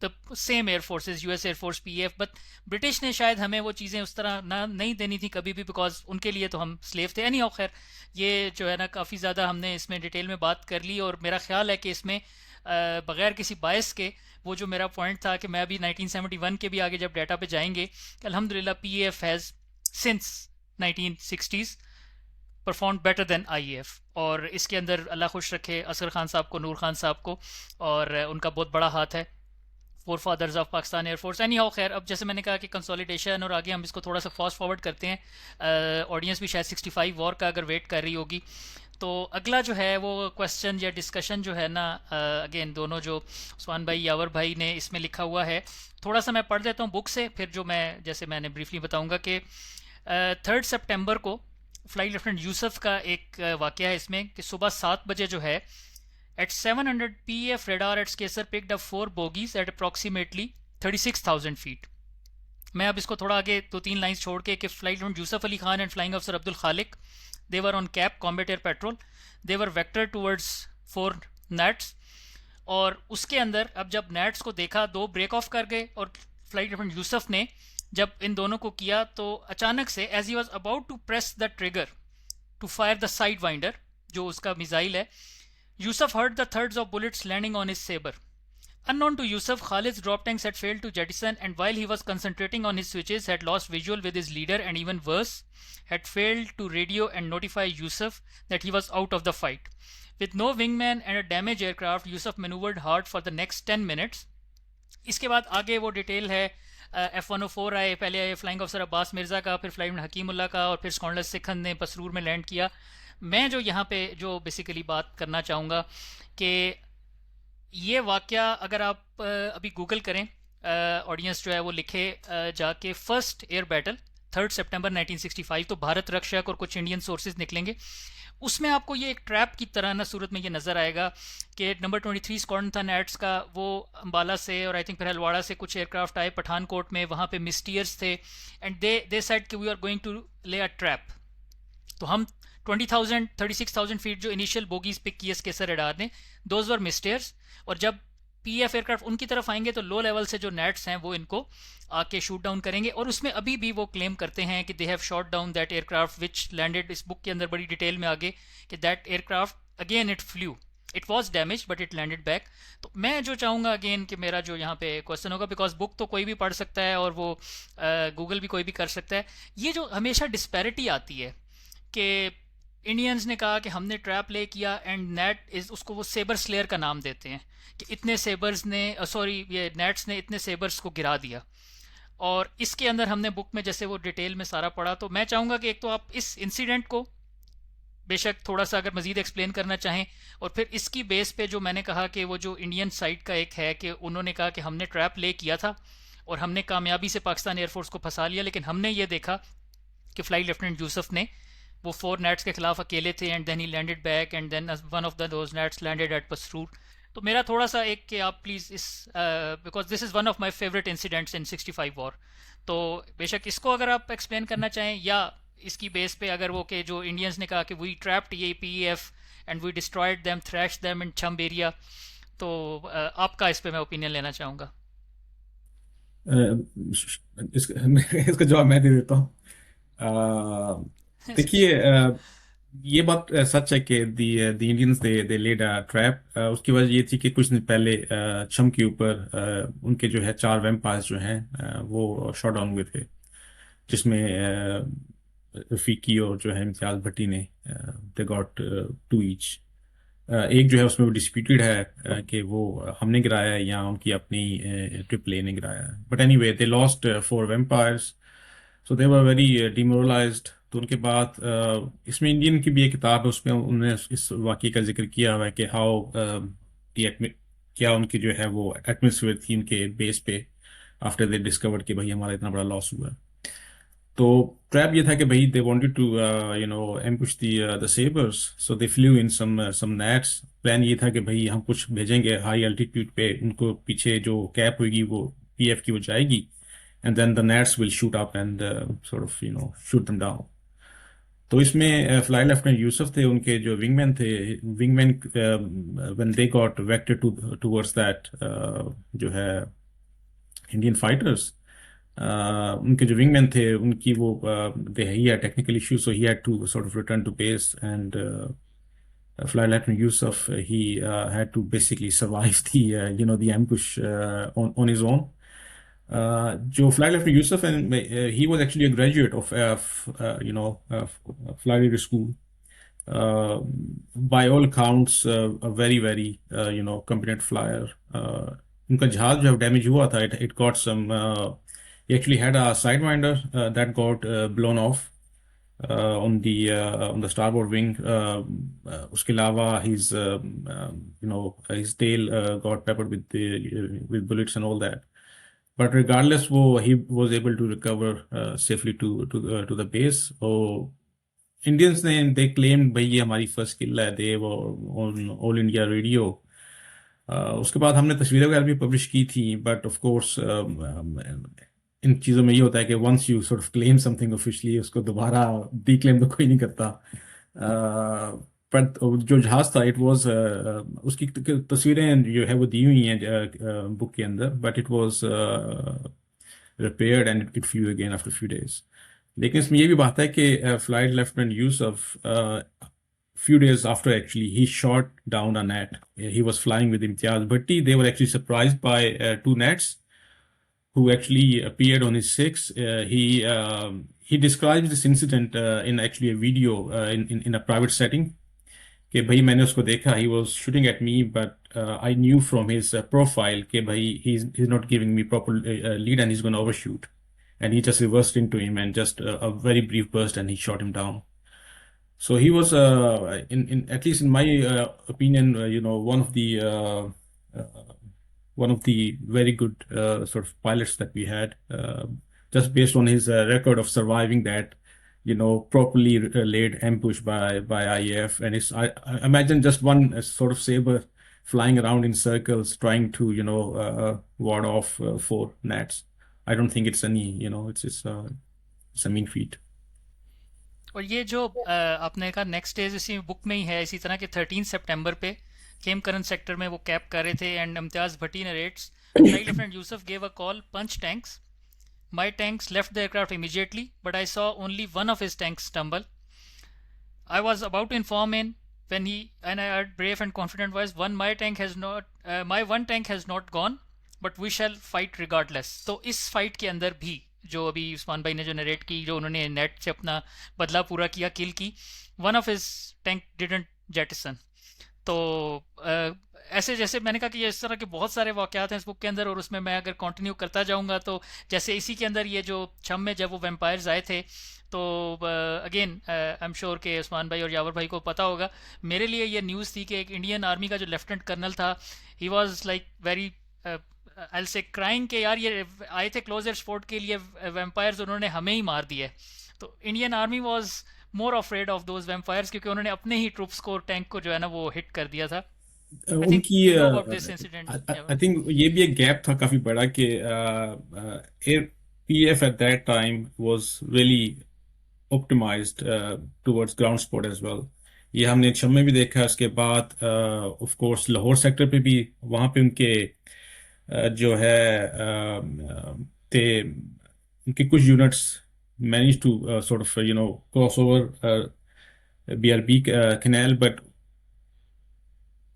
the same air forces, US air force, PF. But British ने शायद हमें वो चीज़ें उस तरह ना नहीं देनी थी कभी भी, बिकॉज उनके लिए तो हम स्लेव थे. एनी खैर, ये जो है ना काफ़ी ज़्यादा हमने इसमें डिटेल में बात कर ली, और मेरा ख्याल है कि इसमें बगैर किसी बायस के, वो जो मेरा पॉइंट था कि मैं अभी 1971 के भी आगे जब डाटा पे जाएंगे, अल्हम्दुलिल्लाह PF has since 1960s perform better than IAF. और इसके अंदर अल्लाह खुश रखे असगर खान साहब को, नूर खान साहब को, और उनका बहुत बड़ा हाथ है, four fathers of Pakistan air force. Anyhow खैर, अब जैसे मैंने कहा कि कंसोलिडेशन, और आगे हम इसको थोड़ा सा फास्ट फॉरवर्ड करते हैं. ऑडियंस भी शायद 65 वॉर का अगर वेट कर रही होगी, तो अगला जो है वो क्वेश्चन या डिस्कशन जो है ना, अगेन दोनों जो उस्मान भाई, यावर भाई ने इसमें लिखा हुआ है, थोड़ा सा मैं पढ़ देता हूँ बुक से, फिर जो मैं जैसे मैंने ब्रीफली बताऊँगा कि 3 सितंबर को फ्लाइट लेफ्टिनेंट यूसुफ का एक वाक़या है इसमें, कि सुबह 7 बजे जो है at 700 PF radar at Skeser picked up 4 bogies at approximately 36,000 feet. मैं अब इसको थोड़ा आगे 2-3 लाइंस छोड़ के कि flight lieutenant Yusuf Ali Khan and flying अफसर अब्दुल खालिक, they were on cap combat air patrol, they were vectored towards 4 nats. और उसके अंदर अब जब nats को देखा, 2 ब्रेक ऑफ कर गए, और फ्लाइट लेफ्टिनेंट यूसुफ ने जब इन दोनों को किया तो अचानक से, as he was about to press the trigger to fire the sidewinder, जो उसका मिसाइल है, Yusuf heard the thuds of bullets landing on his saber. Unknown to Yusuf, Khalid's drop tanks had failed to jettison, and while he was concentrating on his switches, had lost visual with his leader, and even worse, had failed to radio and notify Yusuf that he was out of the fight. With no wingman and a damaged aircraft, Yusuf maneuvered hard for the next 10 minutes. इसके बाद आगे वो detail है F-104 आए, पहले आए flying officer Abbas Mirza का, फिर फ्लाइट हकीमुल्ला का, और फिर स्कॉलर सिखन ने पसरूर में लैंड किया। मैं जो यहाँ पे जो बेसिकली बात करना चाहूँगा कि ये वाक़या अगर आप अभी गूगल करें, ऑडियंस जो है वो लिखे जाके फर्स्ट एयर बैटल 3 सितंबर 1965, तो भारत रक्षक और कुछ इंडियन सोर्सेज निकलेंगे। उसमें आपको ये एक ट्रैप की तरह ना सूरत में ये नज़र आएगा कि नंबर 23 स्क्वाड्रन था नैट्स का, वो अम्बाला से और आई थिंक फिर हलवाड़ा से कुछ एयरक्राफ्ट आए पठानकोट में, वहाँ पे मिस्टीयर्स थे, एंड दे सेड कि वी आर गोइंग टू ले अ ट्रैप। तो हम 20,000 36,000 फीट जो इनिशियल बोगीज पिक की केसर रडार ने, दोज वर मिस्टेयर्स। और जब पीएफ एयरक्राफ्ट उनकी तरफ आएंगे तो लो लेवल से जो नेट्स हैं वो इनको आके शूट डाउन करेंगे। और उसमें अभी भी वो क्लेम करते हैं कि they have shot down that aircraft which landed. इस बुक के अंदर बड़ी डिटेल में आगे कि that aircraft again it flu, it was damage but it landed back. तो मैं जो चाहूँगा अगेन कि मेरा जो यहाँ पे क्वेश्चन होगा, बिकॉज बुक तो कोई भी पढ़ सकता है और वो गूगल भी कोई भी कर सकता है, ये जो हमेशा डिस्पैरिटी आती है कि इंडियंस ने कहा कि हमने ट्रैप ले किया एंड नेट इज, उसको वो सेबर स्लेयर का नाम देते हैं कि इतने सेबर्स ने, सॉरी ये नेट्स ने इतने सेबर्स को गिरा दिया। और इसके अंदर हमने बुक में जैसे वो डिटेल में सारा पढ़ा। तो मैं चाहूँगा कि एक तो आप इस इंसिडेंट को बेशक थोड़ा सा अगर मजीद एक्सप्लेन करना चाहें, और फिर इसकी बेस पे जो मैंने कहा कि वो जो इंडियन साइड का एक है कि उन्होंने कहा कि हमने ट्रैप ले किया था और हमने कामयाबी से पाकिस्तान एयरफोर्स को फंसा लिया, लेकिन हमने ये देखा कि फ्लाइट लेफ्टिनेंट यूसुफ ने वो 4 नेट्स के खिलाफ अकेले थे and then he landed back and then one of those gnats landed at Pasrur. तो मेरा थोड़ा सा एक कि आप प्लीज़ इस, because this is one of my favourite incidents in 65 war, तो बेशक इसको अगर आप एक्सप्लेन करना चाहें, या इसकी बेस पे अगर वो कि जो इंडियंस ने कहा कि वी ट्रैप्ड ये PF and we destroyed them, thrash them in Chhamb area, तो आपका इस पे मैं ओपिनियन लेना चाहूँगा। इसका जवाब मैं दे देता हूँ। देखिए, ये बात सच है कि the Indians they laid a trap. उसकी वजह ये थी कि कुछ दिन पहले छम के ऊपर उनके जो है 4 वैम्पायर्स जो हैं वो शॉट डाउन हुए थे, जिसमें रफीकी और जो है इम्तियाज भट्टी ने दे गॉट 2 ईच। एक जो है उसमें वो डिस्प्यूटेड है कि वो हमने गिराया है या उनकी अपनी ट्रिप ने गिराया है, but anyway they lost 4 vampires, so they were very demoralised. तो उनके बाद इसमें इंडियन की भी एक किताब है, उसमें उन्होंने इस वाक़े का जिक्र किया हुआ है कि हाउ क्या उनकी जो है वो एटमोसफियर थी उनके बेस पे आफ्टर दे डिस्कवर्ड कि भाई हमारा इतना बड़ा लॉस हुआ है। तो ट्रैप ये था कि भाई they wanted to ambush the Sabres, so they flew in some gnats. Plan ये था कि भाई हम कुछ भेजेंगे हाई एल्टीट्यूड पे, उनको पीछे जो कैप होगी वो पीएफ की वो जाएगी, and then the nets will shoot up and sort of shoot them down. तो इसमें फ्लाई लेफ्टिनेंट यूसुफ थे, उनके जो विंगमैन थे, wingman when they got वेक्टेड towards that जो है इंडियन फाइटर्स, उनके जो विंगमैन थे उनकी वो they he had technical issues, so he had to sort of return to base and Flight Lieutenant Yusuf, he had to basically survive the ambush on his own. जो flight lieutenant Yusuf and he was actually a graduate of fighter leader school, by all counts a very very competent flier. उनका जहाज जो damage हुआ था, it got some, actually had a sidewinder that got blown off on the starboard wing. उसके अलावा his tail got peppered with bullets and all that. But regardless, he was able to recover safely to the base. और Indians they claimed भाई ये हमारी first kill है, they were on all India radio. उसके बाद हमने तस्वीरें वगैरह भी पब्लिश की थी, बट ऑफ कोर्स इन चीज़ों में ये होता है कि once you sort of claim something officially, उसको दोबारा डिक्लेम तो कोई नहीं करता। पर जो जहाज था इट वाज, उसकी तस्वीरें जो है वो दी हुई हैं बुक के अंदर, but it was repaired and it flu again after few days. लेकिन इसमें ये भी बात है कि flight lieutenant Yusuf few days after actually he shot down a net. He was flying with Imtiaz Bhatti. They were actually surprised by 2 nets who actually appeared on his 6. He describes this incident in actually a video in a private setting कि भाई मैंने उसको देखा, he was shooting at me, but I knew from his profile कि भाई he is not giving me proper lead and he is gonna overshoot, and he just reversed into him and just a very brief burst and he shot him down. So he was, in at least in my opinion, uh, one of the very good sort of pilots that we had, just based on his record of surviving that, properly laid ambush by IAF. And I imagine just one sort of saber flying around in circles, trying to, ward off 4 nats. I don't think it's any, it's a mean feat. और ये जो आपने कहा next stage इसी book में ही है इसी तरह के 13 सितंबर पे खेमकरन सेक्टर में वो कैप कर रहे थे and Imtiaz Bhatti narrates, flight lieutenant Yusuf gave a call punch tanks, my tanks left the aircraft immediately but I saw only one of his tanks stumble. I was about to inform him when he and I heard brave and confident voice, my one tank has not gone but we shall fight regardless. तो इस fight के अंदर भी जो अभी उस्मान भाई ने जो नरेट की, जो उन्होंने नेट से अपना बदला पूरा किया, किल की, one of his tank didn't jettison. तो ऐसे जैसे मैंने कहा कि ये इस तरह के बहुत सारे वाक़यात हैं इस बुक के अंदर, और उसमें मैं अगर कंटिन्यू करता जाऊंगा तो जैसे इसी के अंदर ये जो छम में जब वो वैम्पायर्स आए थे, तो अगेन आई एम श्योर कि उस्मान भाई और यावर भाई को पता होगा, मेरे लिए ये न्यूज़ थी कि एक इंडियन आर्मी का जो लेफ्टिनेंट कर्नल था, he was like very I से क्राइंग के यार ये आए थे क्लोज एयर सपोर्ट के लिए वैम्पायर्स, उन्होंने हमें ही मार दिया. तो Indian army was more afraid of those vampires क्योंकि उन्होंने अपने ही ट्रूप्स को, टैंक को जो है ना वो हिट कर दिया था. आई थिंक उनकी you know about this incident. I think ये भी एक गैप था काफी बड़ा कि air PF at that time was really optimised towards ground support as well. ये हमने शम में भी देखा. इसके बाद ऑफ कोर्स लाहौर सेक्टर पे भी, वहाँ पे उनके जो है थे, उनके कुछ units manage to sort of cross over BRB canal, but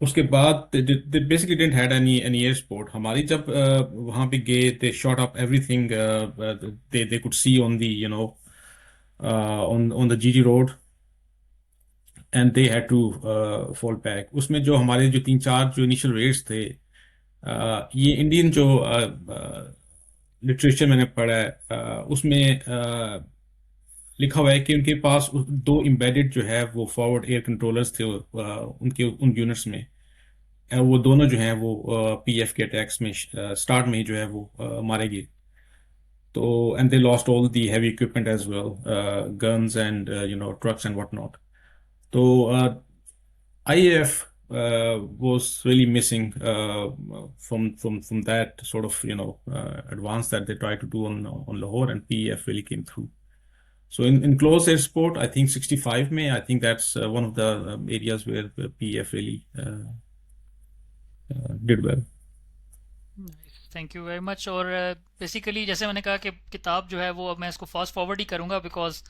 उसके बाद they basically didn't had any air support. हमारी जब वहाँ पे गए, they shot up everything they could see on the on the GG road and they had to fall back. उसमें जो हमारे जो 3-4 जो इनिशियल रेट्स थे, ये इंडियन जो लिटरेचर मैंने पढ़ा है, उसमें लिखा हुआ है कि उनके पास 2 एम्बेडेड जो है वो फॉरवर्ड एयर कंट्रोलर्स थे उनके उन यूनिट्स में. वो दोनों जो हैं वो पीएफ के अटैक्स में स्टार्ट में ही जो है वो मारे गए. तो and they lost all the heavy equipment as well, guns and trucks and what not. तो IAF was really missing from that sort of advance that they tried to do on Lahore, and PEF really came through. So in close air support, I think 65 May, I think that's one of the areas where PEF really did well. Thank you very much. और basically जैसे मैंने कहा कि किताब जो है वो अब मैं इसको फास्ट फॉरवर्ड ही करूँगा बिकॉज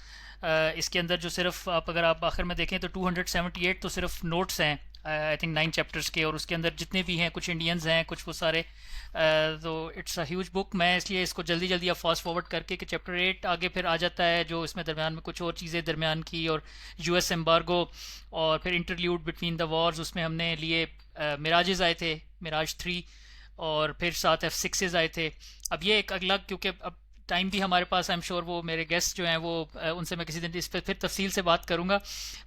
इसके अंदर जो सिर्फ अगर आप आखिर में देखें तो 278 तो सिर्फ नोट्स हैं आई थिंक 9 चैप्टर्स के, और उसके अंदर जितने भी हैं कुछ इंडियंस हैं कुछ वो सारे, तो इट्स अ ह्यूज बुक. मैं इसलिए इसको जल्दी जल्दी अब फास्ट फॉरवर्ड करके कि चैप्टर 8 आगे फिर आ जाता है जो इसमें दरमियान में कुछ और चीज़ें दरमियान की, और US एम्बार्गो, और फिर इंटरल्यूड बिटवीन द वॉर्स, उसमें हमने लिए मिराजेस आए थे, मिराज 3, और फिर 7 F6s आए थे. अब ये एक अगला, क्योंकि अब टाइम भी हमारे पास, आई एम श्योर वो मेरे गेस्ट जो हैं वो उनसे मैं किसी दिन इस पर फिर तफसील से बात करूंगा,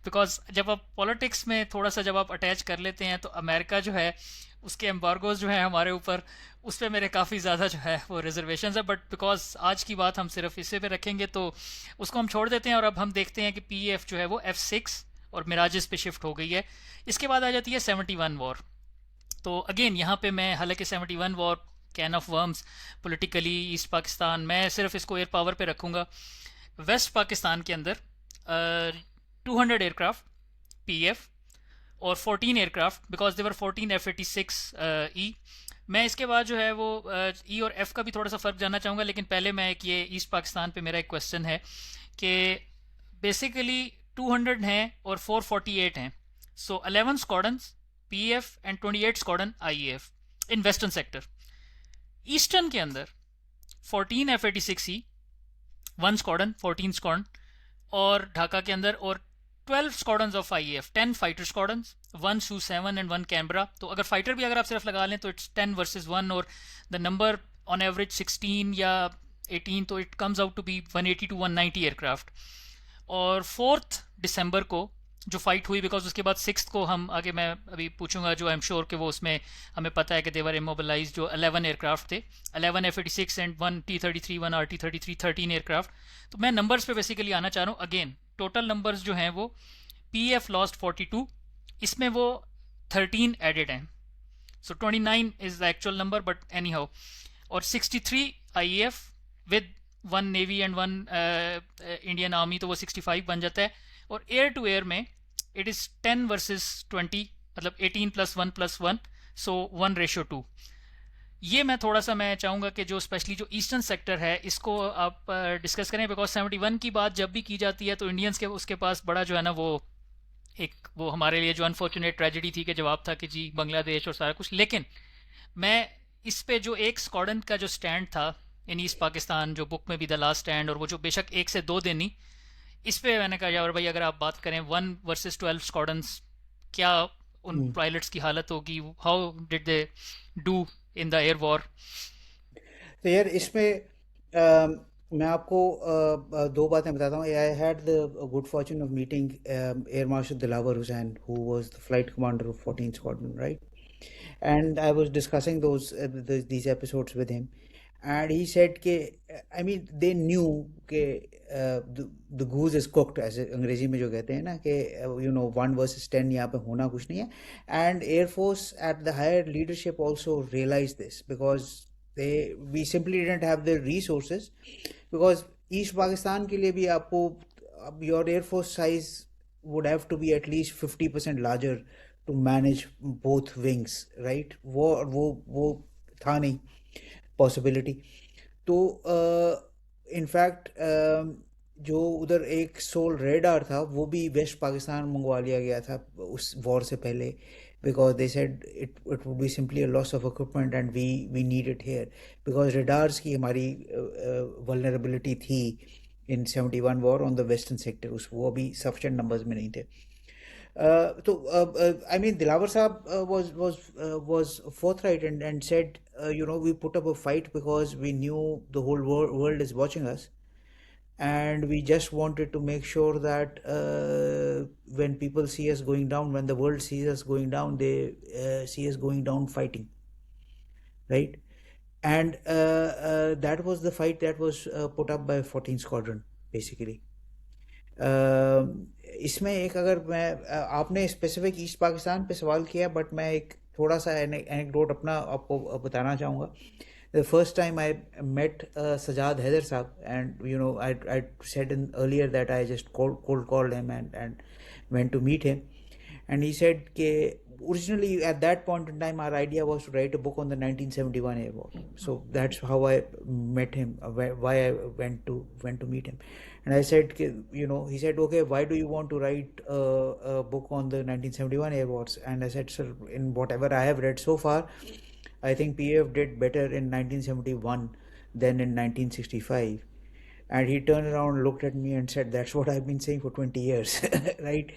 बिकॉज जब आप पॉलिटिक्स में थोड़ा सा जब आप अटैच कर लेते हैं तो अमेरिका जो है उसके एम्बार्गोज जो है हमारे ऊपर, उस पर मेरे काफ़ी ज़्यादा जो है वो रिजर्वेशन है. बट बिकॉज आज की बात हम सिर्फ इसे पे रखेंगे तो उसको हम छोड़ देते हैं, और अब हम देखते हैं कि PEF जो है वो F6 और मिराजेस पे शिफ्ट हो गई है. इसके बाद आ जाती है 71 वॉर. तो अगेन यहाँ पे मैं, हालांकि 71 war can of worms politically, east Pakistan, मैं सिर्फ इसको एयर पावर पे रखूँगा. वेस्ट पाकिस्तान के अंदर 200 एयरक्राफ्ट PF और 14 एयरक्राफ्ट, बिकॉज देवर 14 F-86E. मैं इसके बाद जो है वो E और F का भी थोड़ा सा फ़र्क जानना चाहूँगा, लेकिन पहले मैं एक ये ईस्ट पाकिस्तान पे मेरा एक क्वेश्चन है कि बेसिकली 200 हैं और 448 हैं, सो 11 squadrons PF and 28 squadron IAF in western sector. Eastern के अंदर 14 F-86E, 1 स्क्वाड्रन, 14 स्क्वाड्रन, और ढाका के अंदर, और 12 squadrons of IAF, 10 fighter squadrons, 1 Su 7 and 1 Canberra. तो अगर फाइटर भी अगर आप सिर्फ लगा लें तो इट्स 10 वर्सेस 1, और द नंबर ऑन एवरेज 16 या 18, तो it comes out to be 180 to 190 aircraft. और 4 दिसंबर को जो फाइट हुई, बिकॉज उसके बाद 6 को हम आगे मैं अभी पूछूंगा, जो आई एम श्योर कि वो उसमें हमें पता है कि देवर इमोबिलाइज, जो 11 एयरक्राफ्ट थे, 11 F-86 and 1 T-33, 1 RT-33, 13 aircraft. तो मैं नंबर्स पे बेसिकली आना चाह रहा हूँ। अगेन टोटल नंबर्स जो हैं वो पी एफ लॉस्ट 42, इसमें वो 13 एडेड हैं, सो 29 is the actual number, but any how. और 63 I F with 1 navy and 1 Indian army, तो वो 65 बन जाता है। और एयर टू एयर में इट इज़ 10 वर्सेस 20, मतलब 18 +1 +1, सो 1:2। ये मैं थोड़ा सा मैं चाहूँगा कि जो स्पेशली जो ईस्टर्न सेक्टर है इसको आप डिस्कस करें, बिकॉज 71 की बात जब भी की जाती है तो इंडियंस के उसके पास बड़ा जो है ना वो एक, वो हमारे लिए जो अनफॉर्चुनेट ट्रेजेडी थी कि जवाब था कि जी बांग्लादेश और सारा कुछ। लेकिन मैं इस पे जो एक स्क्वाड्रन का जो स्टैंड था इन ईस्ट पाकिस्तान, जो बुक में भी द लास्ट स्टैंड, और वो जो बेशक 1 से 2 दिन ही, इस पे मैंने कहा यार भाई अगर आप बात करें 1 वर्सेस 12 स्क्वाड्रंस, क्या उन हम्म। पायलट्स की हालत होगी, how did they do in the air war. तो यार इसमें मैं आपको दो बातें बताता हूँ। I had the good Fortune of meeting air marshal Dilawar Hussain, who was the flight commander of 14th Squadron, right? And I was discussing these episodes with him, and he said कि I mean they knew कि the goose is cooked, ऐसे अंग्रेजी में जो कहते हैं ना कि you know 1 versus 10 यहाँ पे होना कुछ नहीं है। And Air Force at the higher leadership also realized this, because we simply didn't have the resources, because East Pakistan के लिए भी आपको your Air Force size would have to be at least 50% larger to manage both wings, right? वो था नहीं possibility. तो in fact जो उधर एक सोल रेडार था वो भी वेस्ट पाकिस्तान मंगवा लिया गया था उस वॉर से पहले, because they said it would be simply a loss of equipment and we need it here, because radars की हमारी वल्नरेबिलिटी थी in 71 war on the western sector, उस वो अभी सफिशिएंट नंबर्स में नहीं थे। So I mean, Dilawar Saab was forthright and said, you know, we put up a fight because we knew the whole world is watching us, and we just wanted to make sure that when people see us going down, when the world sees us going down, they see us going down fighting, right? And that was the fight that was put up by 14th Squadron, basically. इसमें एक, अगर मैं आपने specific east Pakistan पे सवाल किया, but मैं एक थोड़ा सा एनेक्डोट अपना आपको बताना चाहूँगा। The first time I met Sajjad Haider साहब, and you know I said in earlier that I just cold called him and went to meet him, and he said ke originally at that point in time our idea was to write a book on the 1971 air war. So that's how I met him, why I went to meet him. And I said you know, he said, okay, why do you want to write a book on the 1971 air wars? And I said, sir, in whatever I have read so far, I think PAF did better in 1971 than in 1965. And he turned around, looked at me, and said, "That's what I've been saying for 20 years." Right?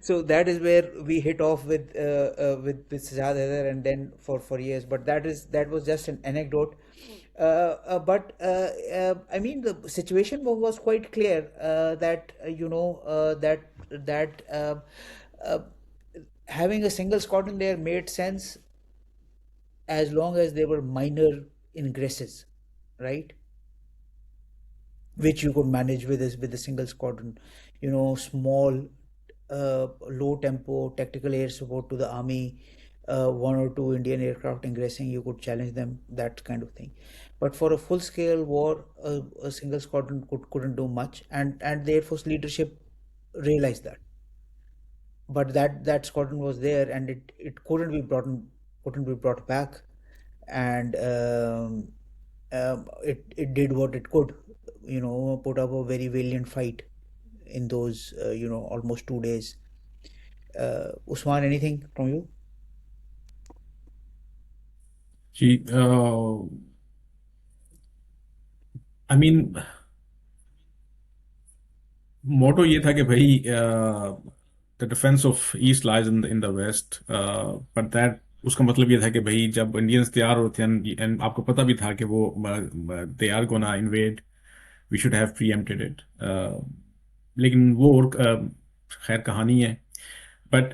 So that is where we hit off with Sajad Haider, and then for years. But that was just an anecdote. But I mean, the situation was quite clear, that you know, that uh, having a single squadron there made sense as long as they were minor ingresses, right? Which you could manage with a single squadron. You know, small, low tempo tactical air support to the army, 1 or 2 Indian aircraft ingressing, you could challenge them, that kind of thing. But for a full scale war, a single squadron couldn't do much, and the Air Force leadership realized that. But that squadron was there, and it couldn't be brought back, and it did what it could, you know, put up a very valiant fight in those you know, almost 2 days. Usman, anything from you? जी I mean, motto ये था कि भाई the defence of east lies in the west, but that उसका मतलब ये था कि भाई जब इंडियंस तैयार होते हैं, एंड आपको पता भी था कि वो they are gonna invade, we should have preempted it. लेकिन वो और खैर कहानी है। But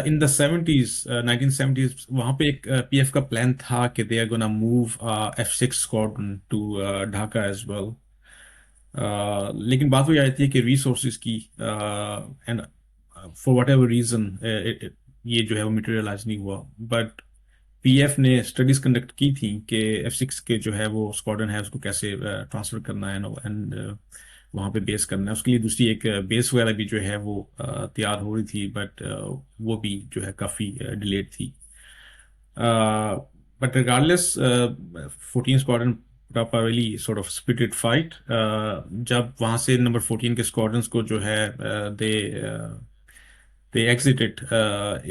in the 70s, 1970s, वहाँ पे एक पीएफ का प्लान था कि they are gonna move F6 squadron to Dhaka as well. लेकिन बात वही आती है कि रिसोर्सेज की, and for whatever reason ये जो है वो मटेरियलाइज नहीं हुआ। बट पीएफ ने स्टडीज कंडक्ट की थी कि F6 के जो है वो स्क्वाड्रन है उसको कैसे ट्रांसफर करना है, एंड वहाँ पे बेस करना है। उसके लिए दूसरी एक बेस वगैरह भी जो है वो तैयार हो रही थी, बट वो भी जो है काफ़ी डिलेड थी। But regardless, 14 squadron put up a really sort of spirited fight. जब वहाँ से नंबर 14 के स्क्वाड्रंस को जो है दे एग्जिटेड।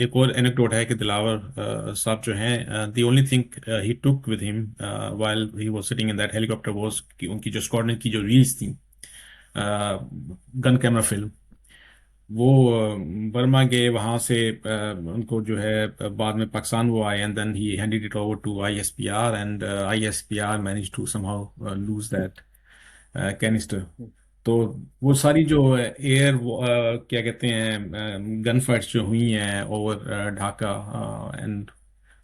एक और एनेक्डोट है कि दिलावर साहब जो हैं, the only thing he took with him while he was sitting in that helicopter was कि उनकी जो स्क्वाड्रन की जो रील्स थी, गन कैमरा फिल्म, वो बर्मा गए वहाँ से, उनको जो है बाद में पाकिस्तान वो आए, and then he handed it over to ISPR, and ISPR manage to somehow lose that canister. तो वो सारी जो एयर क्या कहते हैं गन फाइट्स जो हुई हैं over Dhaka, and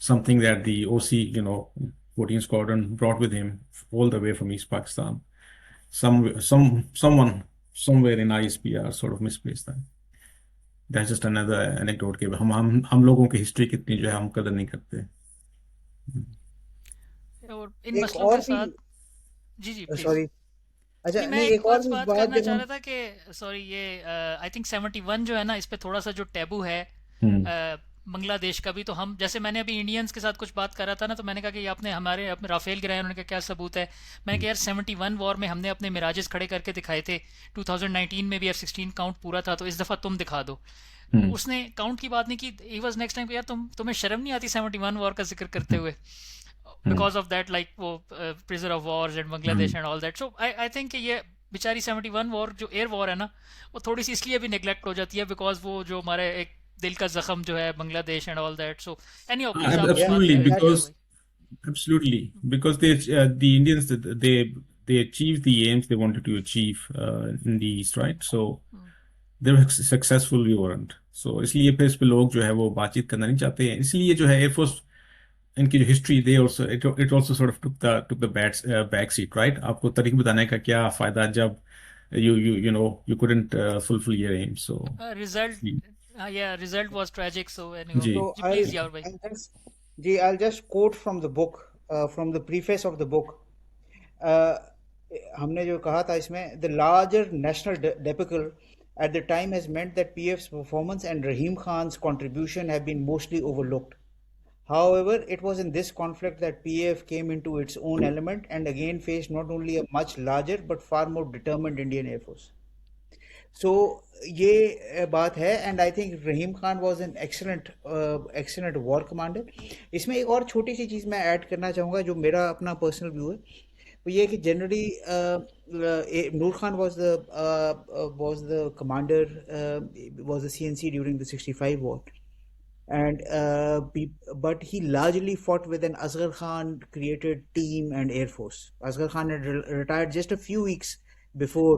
something that the OC 14 squadron brought with him all the way from east Pakistan, someone somewhere in ISPR sort of misplaced that. That's just another anecdote कि हम लोगों की हिस्ट्री कितनी जो है हम कदर नहीं करते। और इन एक मसलों और के भी, साथ, जी जी प्लीज। सॉरी, अच्छा नहीं, मैं नहीं, एक एक और बस भी बात बात करना जब चाह हम, रहा था कि सॉरी ये आई थिंक 71 जो है ना, इस पे थोड़ा सा जो टैबू है हम्म। बांग्लादेश का भी, तो हम जैसे मैंने अभी इंडियंस के साथ कुछ बात करा था ना, तो मैंने कहा कि ये आपने हमारे अपने राफेल गिराए, उन्होंने कहा क्या सबूत है। मैंने कहा यार 71 वॉर में हमने अपने मिराजेस खड़े करके दिखाए थे, 2019 में भी F16 काउंट पूरा था, तो इस दफ़ा तुम दिखा दो। हम्म। उसने काउंट की बात नहीं की, ही वाज नेक्स्ट टाइम यार तुम्हें शर्म नहीं आती 71 वॉर का जिक्र करते हुए, हम्म। बिकॉज ऑफ दैट लाइक वो प्रिजर of Wars and hmm. Bangladesh and all that. So I think ये बेचारी 71 वॉर जो एयर वॉर है ना, वो थोड़ी सी इसलिए भी नेग्लेक्ट हो जाती है बिकॉज वो जो हमारे एक दिल का जख्म जो है Bangladesh and all that. So any please आप या बात Absolutely, करें दैट, यार because भाई। absolutely because the Indians, they achieved the aims they wanted to achieve in the East, right? So they were successful, we weren't. So इसलिए फिर इस पे लोग जो है वो बातचीत करना नहीं चाहते हैं। इसलिए जो है एयरफोर्स, इनकी जो history, they also it also sort of took the back seat, right? आपको तारीख बताने का क्या फायदा जब you couldn't fulfill your aim, so result, या result was tragic. So anyway जी। so जी I'll प्लीज यार भाई। I'll just, ji, I'll just quote from the book, from the preface of the book. uh, हमने जो कहा था इसमें, the larger national debacle at the time has meant that PF's performance and Rahim Khan's contribution have been mostly overlooked. However, it was in this conflict that PAF came into its own element and again faced not only a much larger but far more determined Indian Air Force. So ये बात है, and I think Rahim Khan was an excellent war commander. इसमें एक और छोटी सी चीज़ मैं add करना चाहूँगा जो मेरा अपना पर्सनल व्यू है, वो ये है कि generally Noor Khan was the commander, was the CNC during the 65 war, and but he largely fought with an Asghar Khan created team and air force. Asghar Khan had retired just a few weeks before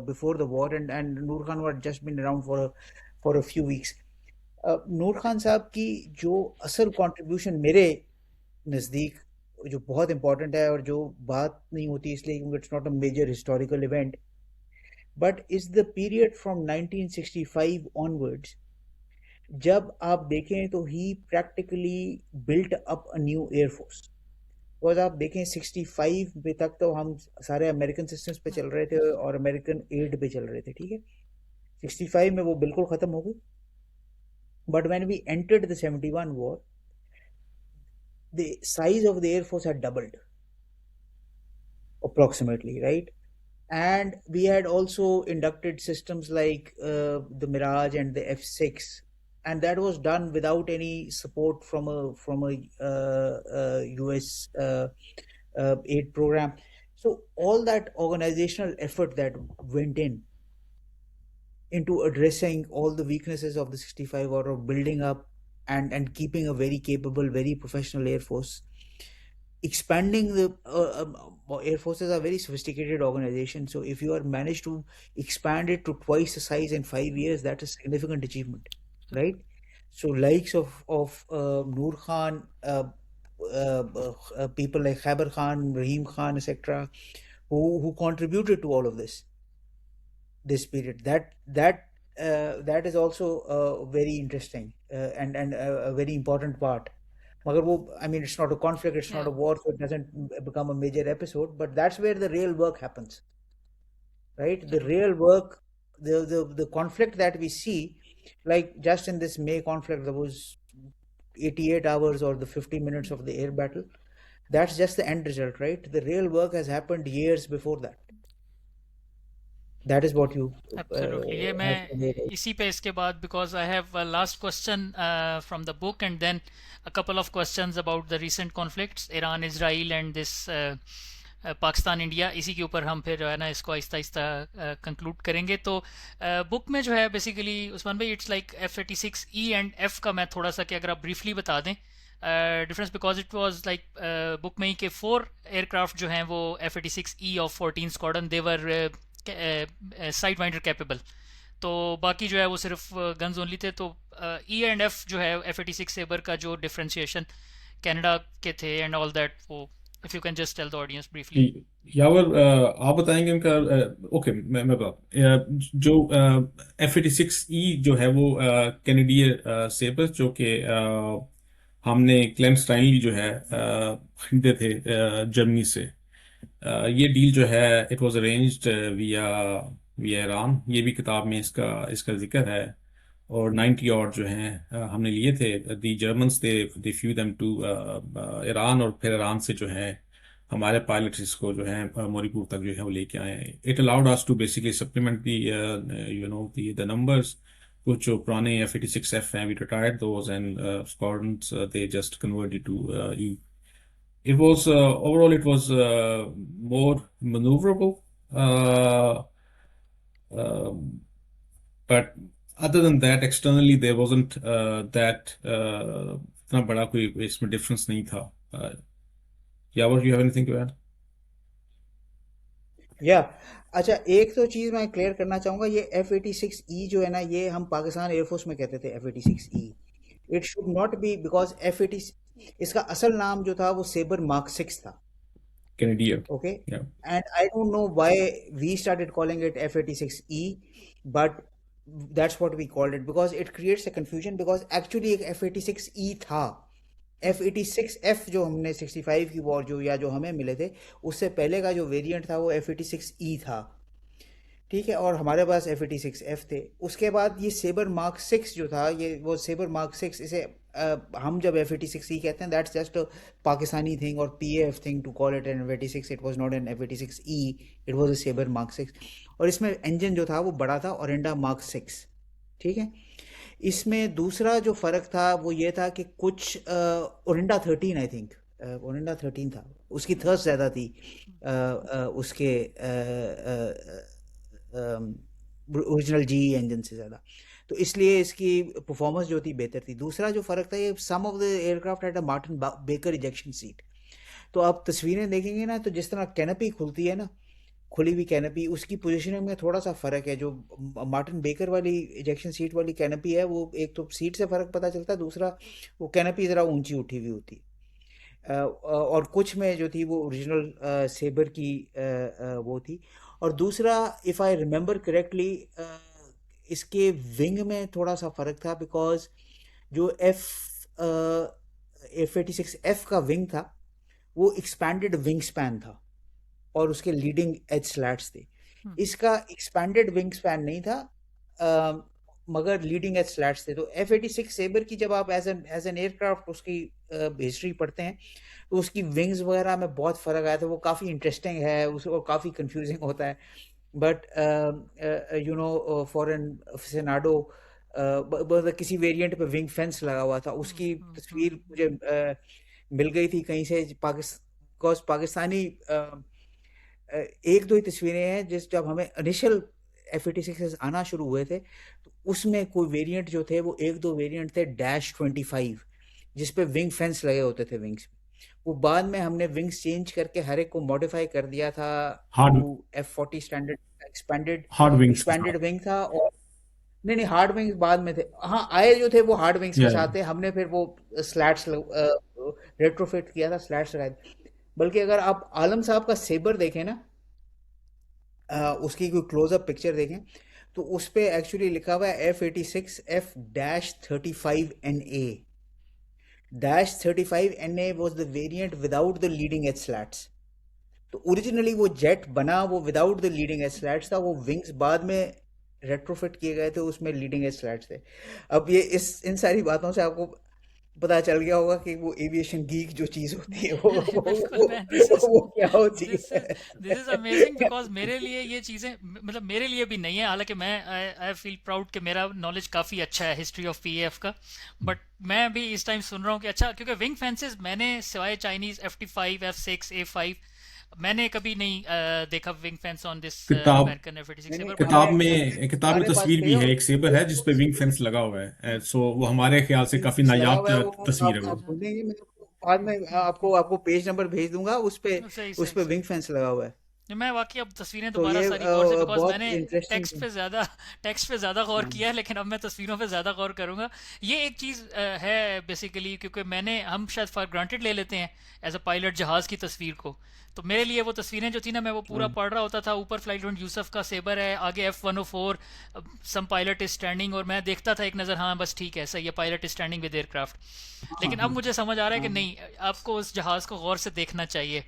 before the war, and Noor Khan had just been around for a few weeks. नूर खान साहब की जो असल contribution मेरे नज़दीक, जो बहुत important है और जो बात नहीं होती इसलिए क्योंकि it's not a major historical event, but is the period from 1965 onwards, जब आप देखें तो ही practically built up a new air force. Because आप देखें 65 में तक तो हम सारे अमेरिकन सिस्टम्स पे चल रहे थे और अमेरिकन एड पे चल रहे थे, ठीक है। 65 में वो बिल्कुल ख़त्म हो गई, but when we entered the 71 war, the size of the air force had doubled approximately, right? And we had also inducted systems like the Mirage and the F6, and that was done without any support from a US aid program. So all that organizational effort that went in into addressing all the weaknesses of the 65 or of building up and keeping a very capable, very professional Air Force. Expanding the Air Forces are very sophisticated organization. So if you are managed to expand it to twice the size in 5 years, that is significant achievement, right? So likes of Noor Khan, people like Khyber Khan, Rahim Khan, etc., who contributed to all of this period. That is also very interesting and a very important part. मगर वो, I mean, it's not a conflict, it's not Yeah, a war, so it doesn't become a major episode, but that's where the real work happens, right? The जरूर. real work, the conflict that we see, like just in this May conflict, there was 88 hours or the 50 minutes of the air battle. That's just the end result, right? The real work has happened years before that. That is what you Absolutely. ये have मैं conveyed. इसी पे इसके बाद because I have a last question from the book and then a couple of questions about the recent conflicts, Iran, Israel and this Pakistan India. इसी के ऊपर हम फिर जो है ना इसको आहिस्ता आहिस्ता कंक्लूड करेंगे. तो बुक में जो है बेसिकली उस्मान भाई it's like F-86E and F का मैं थोड़ा सा कि अगर आप ब्रीफली बता दें difference, because it was like book में ही के 4 एयरक्राफ्ट जो हैं वो F-86E of 14 squadron they were sidewinder capable. तो बाकी जो है वो सिर्फ गन्स ओनली थे. तो ई एंड एफ जो है F-86 सेबर का जो डिफ्रेंशिएशन कनाडा के थे एंड ऑल दैट, वो if you can just tell the audience briefly. Yawar, आप बताएंगे उनका. ओके, मैं बता जो F-86E जो है वो कैनेडियन सेबर जो कि हमने क्लेमस्टाइन जो है खरीदे थे जर्मनी से. ये डील जो है इट वाज अरेंज्ड विया विया ईरान. ये भी किताब में इसका इसका जिक्र है. और 90 और जो हैं हमने लिए थे. The Germans they flew them to Iran, और फिर ईरान से जो है हमारे पायलट्स इसको जो है मोरीपुर तक जो है वो लेके आए. It allowed us to basically supplement the you know the numbers. कुछ जो पुराने F-86F हैं, we retired those and squadrons they just converted to E. It was overall it was more maneuverable, but other than that, externally there wasn't that इतना बड़ा कोई इसमें difference नहीं था. Yawar, you have anything to add? या अच्छा, एक तो चीज मैं क्लियर करना चाहूंगा, ये F-86E जो है ना, ये हम पाकिस्तान एयरफोर्स में कहते थे F-86E. It should not be, because F-80, इसका असल नाम जो था वो सेबर मार्क 6 था. Canadian. Okay, Yeah. and I don't know why we started calling it F-86E, but that's what we called it because it creates a confusion, because actually एक F-86E था. F-86F जो हमने 65 की वॉर जो या जो हमें मिले थे, उससे पहले का जो वेरिएंट था वो F-86E था, ठीक है. और हमारे पास F-86F थे. उसके बाद ये सेबर मार्क 6 जो था, ये वो सेबर मार्क 6, इसे हम जब F-86E कहते हैं, दैट्स जस्ट पाकिस्तानी थिंग और PAF thing to call it an F-86. It was not an F-86E, it was a Sabre Mark 6. और इसमें इंजन जो था वो बड़ा था, ओरेंडा मार्क 6, ठीक है. इसमें दूसरा जो फ़र्क था वो ये था कि कुछ ओरेंडा 13, आई थिंक ओरेंडा 13 था, उसकी थर्स्ट ज़्यादा थी उसके ओरिजिनल जी इंजन से ज़्यादा, तो इसलिए इसकी परफॉर्मेंस जो थी बेहतर थी. दूसरा जो फ़र्क था, ये some of the aircraft had a Martin Baker ejection seat. तो आप तस्वीरें देखेंगे ना, तो जिस तरह कैनपी खुलती है ना, खुली हुई कैनपी, उसकी पोजीशनिंग में थोड़ा सा फ़र्क है. जो मार्टिन बेकर वाली इजेक्शन सीट वाली कैनपी है, वो एक तो सीट से फ़र्क पता चलता है, दूसरा वो कैनपी ज़रा ऊंची उठी हुई होती है. और कुछ में जो थी वो ओरिजिनल सेबर की वो थी. और दूसरा, इफ़ आई रिमेंबर करेक्टली, इसके विंग में थोड़ा सा फ़र्क था, बिकॉज जो F-86F का विंग था वो एक्सपैंडेड विंग स्पैन था और उसके लीडिंग एज स्लैट्स थे. इसका एक्सपैंडेड विंग स्पैन नहीं था, मगर लीडिंग एज स्लैट्स थे. तो F-86 सेबर की जब आप एज एन एयरक्राफ्ट उसकी हिस्ट्री पढ़ते हैं, तो उसकी विंग्स वगैरह में बहुत फ़र्क आया था. वो काफ़ी इंटरेस्टिंग है, उसको काफ़ी कंफ्यूजिंग होता है. But you know for an aficionado, किसी वेरिएंट पे विंग फेंस लगा हुआ था, उसकी तस्वीर मुझे मिल गई थी कहीं से. पाकिस्तानी एक दो ही तस्वीरें हैं जिस जब हमें इनिशियल F-86 आना शुरू हुए थे, तो उसमें कोई वेरिएंट जो थे वो 1-2 वेरिएंट थे -25 जिसपे विंग फेंस लगे होते थे विंग्स। वो बाद में हमने विंग्स चेंज करके हर एक को मॉडिफाई कर दिया था hard to F-40 standard expanded hard wings के एक्सपेंडेड साथ। विंग था। और नहीं नहीं, हार्ड विंग्स बाद में थे। हाँ, आए जो थे वो हार्ड विंग्स के या साथ थे। हमने फिर वो स्लैट्स रेट्रोफिट किया था, स्लैट्स लगाए थे। बल्कि अगर आप आलम साहब का सेबर देखें ना, उसकी कोई क्लोजअप पिक्चर देखें, तो उस पे एक्चुअली लिखा हुआ है F-86 F-35NA। -35NA was the variant without the leading edge slats. तो ओरिजिनली वो जेट बना वो without the leading edge slats था। वो विंग्स बाद में रेट्रोफिट किए गए थे, उसमें लीडिंग एज स्लैट्स थे। अब ये इस इन सारी बातों से आपको पता चल गया होगा कि वो एविएशन गीक जो चीज होती है बिल्कुल मैं वो क्या होती दिस है। Is this is amazing because मेरे लिए ये चीज़ें मतलब मेरे लिए भी नहीं है, हालांकि मैं आई फील प्राउड कि मेरा नॉलेज काफ़ी अच्छा है हिस्ट्री ऑफ पीएफ का। बट मैं भी इस टाइम सुन रहा हूँ कि अच्छा, क्योंकि विंग फेंसेस मैंने सिवाय चाइनीज F-35 F-6 A-5 मैंने कभी नहीं देखा विंग फेंस ऑन दिस किताब अमेरिकन F-86 नहीं नहीं, सेबर। बट किताब मैं किताब में हमारे पास तस्वीर थे भी है, और एक सेबर है जिसपे विंग फेंस लगा हुआ है। सो वो हमारे ख्याल से विंग काफी फेंस लगा नायाब हुआ है वो। तस्वीर है आप वो। अच्छा, ढूंढेंगे, मैं बाद में आपको पेज नंबर भेज दूंगा। सही उस सही पे सही। विंग फेंस लगा हुआ है। नहीं, मैं वाकई अब तस्वीरें तो दोबारा ये सारी गौर से, बिकॉज बहुत मैंने इंटरेस्टिंग टेक्स्ट थी। पे ज़्यादा टेक्स्ट पे ज़्यादा गौर हाँ किया है, लेकिन अब मैं तस्वीरों पे ज़्यादा गौर करूंगा। ये एक चीज़ है बेसिकली, क्योंकि हम शायद फॉर ग्रांटेड ले लेते हैं एज अ पायलट जहाज़ की तस्वीर को। तो मेरे लिए वो तस्वीरें जो थी ना, मैं वो पूरा हाँ पढ़ रहा होता था। ऊपर फ्लाइट लेफ्टिनेंट यूसुफ का सेबर है, आगे F-104 some pilot is standing, और मैं देखता था एक नज़र, हाँ बस ठीक है सही है, pilot is standing with aircraft. हाँ लेकिन अब हाँ मुझे समझ आ रहा है कि हाँ नहीं, आपको उस जहाज़ को गौर से देखना चाहिए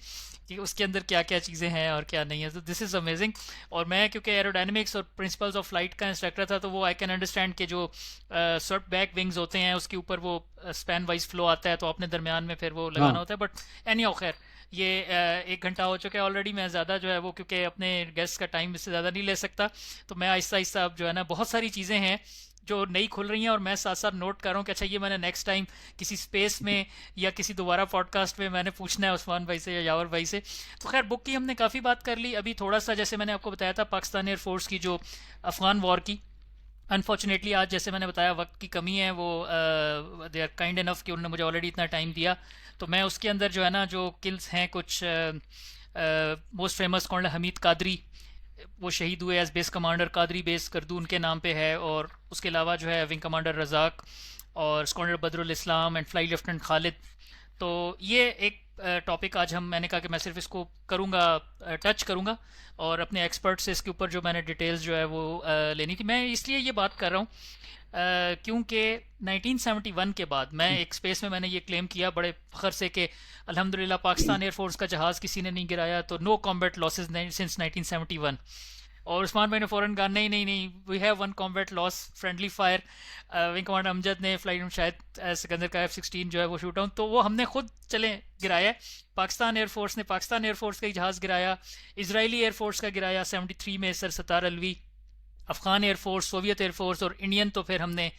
कि उसके अंदर क्या क्या चीज़ें हैं और क्या नहीं है। तो दिस इज़ अमेजिंग। और मैं क्योंकि एरोडायनेमिक्स और प्रिंसिपल्स ऑफ फ्लाइट का इंस्ट्रक्टर था, तो वो आई कैन अंडरस्टैंड कि जो स्वेप्ट बैक विंग्स होते हैं उसके ऊपर वो स्पैन वाइज फ्लो आता है, तो अपने दरमियान में फिर वो लगाना हाँ होता है। बट एनी खैर, ये 1 घंटा हो चुका है ऑलरेडी। मैं ज़्यादा जो है वो, क्योंकि अपने गेस्ट का टाइम इससे ज़्यादा नहीं ले सकता, तो मैं आहिस्ता आहिस्ता अब जो है ना, बहुत सारी चीज़ें हैं जो नई खुल रही हैं, और मैं साथ साथ नोट कर रहा हूँ कि अच्छा ये मैंने नेक्स्ट टाइम किसी स्पेस में या किसी दोबारा पॉडकास्ट में मैंने पूछना है उस्मान भाई से या यावर भाई से। तो खैर, बुक की हमने काफ़ी बात कर ली। अभी थोड़ा सा, जैसे मैंने आपको बताया था, पाकिस्तान एयरफोर्स की जो अफ़गान वॉर की, अनफॉर्चुनेटली आज जैसे मैंने बताया वक्त की कमी है, वो दे आर काइंड इनफ कि उन्होंने मुझे ऑलरेडी इतना टाइम दिया। तो मैं उसके अंदर जो है ना, जो किल्स हैं कुछ, most famous colonel Hamid Qadri, वो शहीद हुए as base commander, Qadri base Skardu उनके नाम पे है। और उसके अलावा जो है विंग कमांडर रज़ाक और squadron Badrul Islam and flight lieutenant Khalid. तो ये एक टॉपिक आज मैंने कहा कि मैं सिर्फ इसको करूँगा, टच करूँगा, और अपने एक्सपर्ट से इसके ऊपर जो मैंने डिटेल्स जो है वो लेनी थी। मैं इसलिए ये बात कर रहा हूँ क्योंकि 1971 के बाद मैं एक स्पेस में मैंने ये क्लेम किया बड़े फख्र से कि अल्हम्दुलिल्लाह पाकिस्तान एयरफोर्स का जहाज़ किसी ने नहीं गिराया, तो नो कॉम्बैट लॉसेज सिंस 1971। और उस्मान भाई ने फ़ौरन कहा नहीं नहीं नहीं, we have one combat loss, friendly fire. Wing commander Amjad ने फ्लाइट में शायद सिकंदर का F-16 जो है वो शूट डाउन, तो वो हमने खुद चले गिराया है। पाकिस्तान एयरफोर्स ने पाकिस्तान एयरफोर्स का ही जहाज़ गिराया, इजरायली एयरफोर्स का गिराया 73 में sir Sattar Alvi, Afghan air force, Soviet air force, और इंडियन तो फिर हमने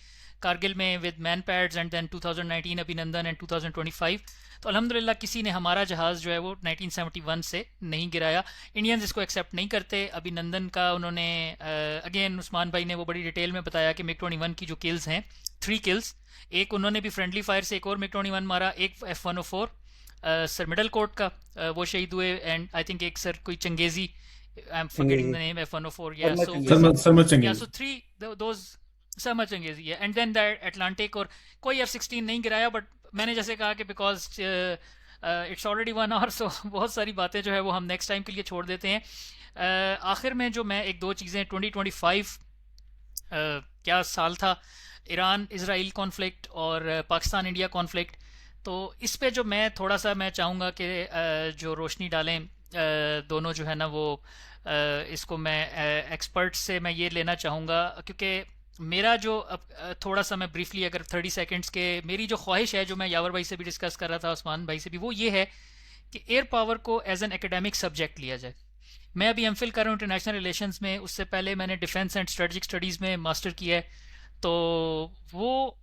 कारगिल में with man pads, and then 2019 अभिनंदन एंड 2025। तो अल्हम्दुलिल्लाह किसी ने हमारा जहाज़ जो है वो 1971 से नहीं गिराया। इंडियंस इसको एक्सेप्ट नहीं करते। अभिनंदन का उन्होंने अगेन उस्मान भाई ने वो बड़ी डिटेल में बताया कि MiG-21 की जो किल्स हैं, 3 किल्स, एक उन्होंने भी फ्रेंडली फायर से एक और MiG-21 मारा, एक F-104 सर मिडल कोर्ट का, वो शहीद हुए, एंड आई थिंक एक सर कोई changezi, I am forgetting the changezi, name, F-104, या सरमत सो चंगेजी। सरमत या चंगेज। सो 3 दोज समझ चंगेजी है, एंड देन दैट एटलांटिक। और कोई F-16 नहीं गिराया, बट मैंने जैसे कहा कि बिकॉज इट्स ऑलरेडी 1 आवर, सो बहुत सारी बातें जो है वो हम नेक्स्ट टाइम के लिए छोड़ देते हैं। आखिर में जो मैं एक दो चीज़ें, 2025 क्या साल था, ईरान इसराइल कॉन्फ्लिक्ट और पाकिस्तान इंडिया कॉन्फ्लिक्ट। तो इस पे जो मैं थोड़ा सा मैं चाहूँगा कि जो रोशनी डालें दोनों जो है ना वो, इसको मैं एक्सपर्ट से मैं ये लेना चाहूँगा, क्योंकि मेरा जो अब थोड़ा सा मैं ब्रीफली अगर 30 सेकंड्स के, मेरी जो ख्वाहिश है, जो मैं यावर भाई से भी डिस्कस कर रहा था, उस्मान भाई से भी, वो ये है कि एयर पावर को एज एन एकेडमिक सब्जेक्ट लिया जाए। मैं अभी एमफिल कर रहा हूँ इंटरनेशनल रिलेशंस में, उससे पहले मैंने डिफेंस एंड स्ट्रेटजिक स्टडीज़ में मास्टर किया है। तो वो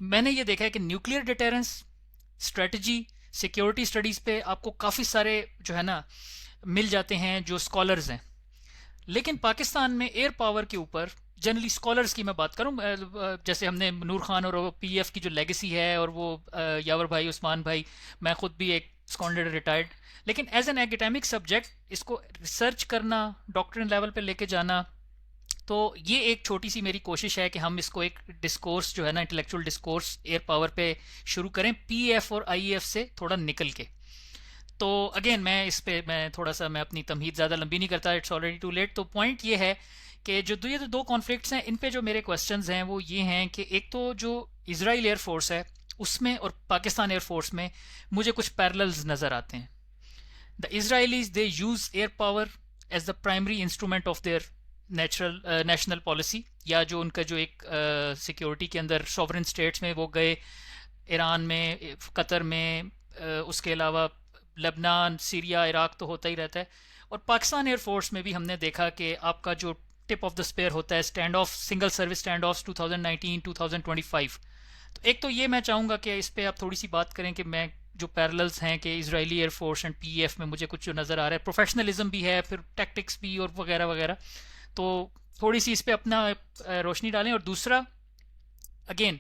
मैंने ये देखा है कि nuclear deterrence, strategy, security studies पे आपको काफ़ी सारे जो है ना मिल जाते हैं जो स्कॉलर्स हैं। लेकिन पाकिस्तान में एयर पावर के ऊपर जनरली स्कॉलर्स की मैं बात करूं, जैसे हमने नूर खान और पीएफ की जो लेगेसी है, और वो यावर भाई, उस्मान भाई, मैं खुद भी एक स्कॉलर रिटायर्ड, लेकिन एज एन एकेडमिक सब्जेक्ट इसको रिसर्च करना, डॉक्टरेट लेवल पे लेके जाना, तो ये एक छोटी सी मेरी कोशिश है कि हम इसको एक डिस्कोर्स जो है ना, इंटेलेक्चुअल डिस्कोर्स एयर पावर पे शुरू करें, पीएफ और आईएफ से थोड़ा निकल के। तो अगेन मैं इस पे मैं थोड़ा सा मैं अपनी तमहीद ज़्यादा लंबी नहीं करता, इट्स ऑलरेडी टू लेट। तो पॉइंट ये है कि जो ये दो कॉन्फ्लिक्ट्स हैं, इन पे जो मेरे क्वेश्चंस हैं वो ये हैं कि एक तो जो इसराइल एयरफोर्स है उसमें और पाकिस्तान एयरफोर्स में मुझे कुछ पैरेलल्स नज़र आते हैं। The Israelis they use air power as the primary instrument of their national policy, या जो उनका जो एक सिक्योरिटी के अंदर सॉवरेन स्टेट्स में वो गए, ईरान में, कतर में, उसके अलावा लेबनान, सीरिया, इराक तो होता ही रहता है। और पाकिस्तान एयरफोर्स में भी हमने देखा कि आपका जो टिप ऑफ द स्पेयर होता है stand of, single service stand of 2019 2025। तो एक तो ये मैं चाहूँगा कि इस पर आप थोड़ी सी बात करें कि मैं जो पैरेलल्स हैं कि इजरायली एयरफोर्स एंड पीएफ में मुझे कुछ जो नज़र आ रहा है, प्रोफेशनलिज्म भी है, फिर टैक्टिक्स भी और वगैरह वगैरह, तो थोड़ी सी इस पर अपना रोशनी डालें। और दूसरा, अगेन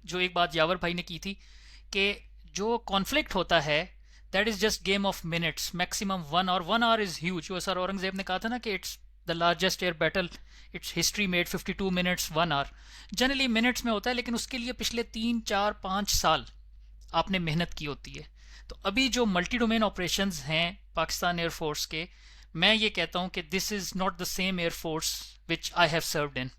जो एक बात यावर भाई ने की थी कि जो कॉन्फ्लिक्ट होता है that is just game of minutes, maximum 1 hour, 1 hour is huge. जो सर औरंगजेब ने कहा था ना कि it's the largest air battle, it's history made 52 minutes 1 hour. Generally minutes में होता है, लेकिन उसके लिए पिछले 3 4 5 साल आपने मेहनत की होती है। तो अभी जो मल्टी डोमेन ऑपरेशंस हैं पाकिस्तान एयरफोर्स के, मैं ये कहता हूँ कि this is not the same air force which I have served in.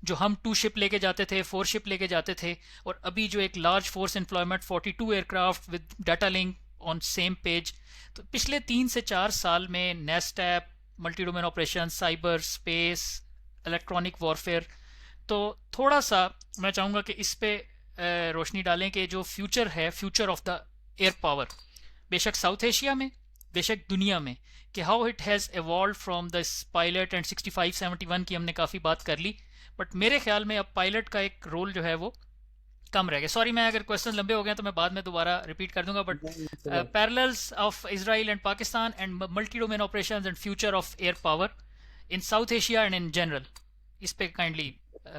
जो हम 2 शिप लेके जाते थे, 4 शिप लेके जाते थे, और अभी जो एक large force employment 42 aircraft with data link on same page. तो पिछले 3 से 4 साल में नेस्टैप, multi domain operation, cyber space, electronic warfare, तो थोड़ा सा मैं चाहूँगा कि इस पे रोशनी डालें कि जो फ्यूचर है, future of the air power, बेशक साउथ एशिया में, बेशक दुनिया में, कि how it has evolve from this pilot and 65-71 की हमने काफ़ी बात कर ली, बट मेरे ख्याल में अब पायलट का एक रोल जो है वो कम रह गया। सॉरी, मैं अगर क्वेश्चन लंबे हो गए तो मैं बाद में दोबारा रिपीट कर दूंगा, but parallels of Israel and Pakistan and multi domain operations and future of air power in south Asia and in general, इस पे काइंडली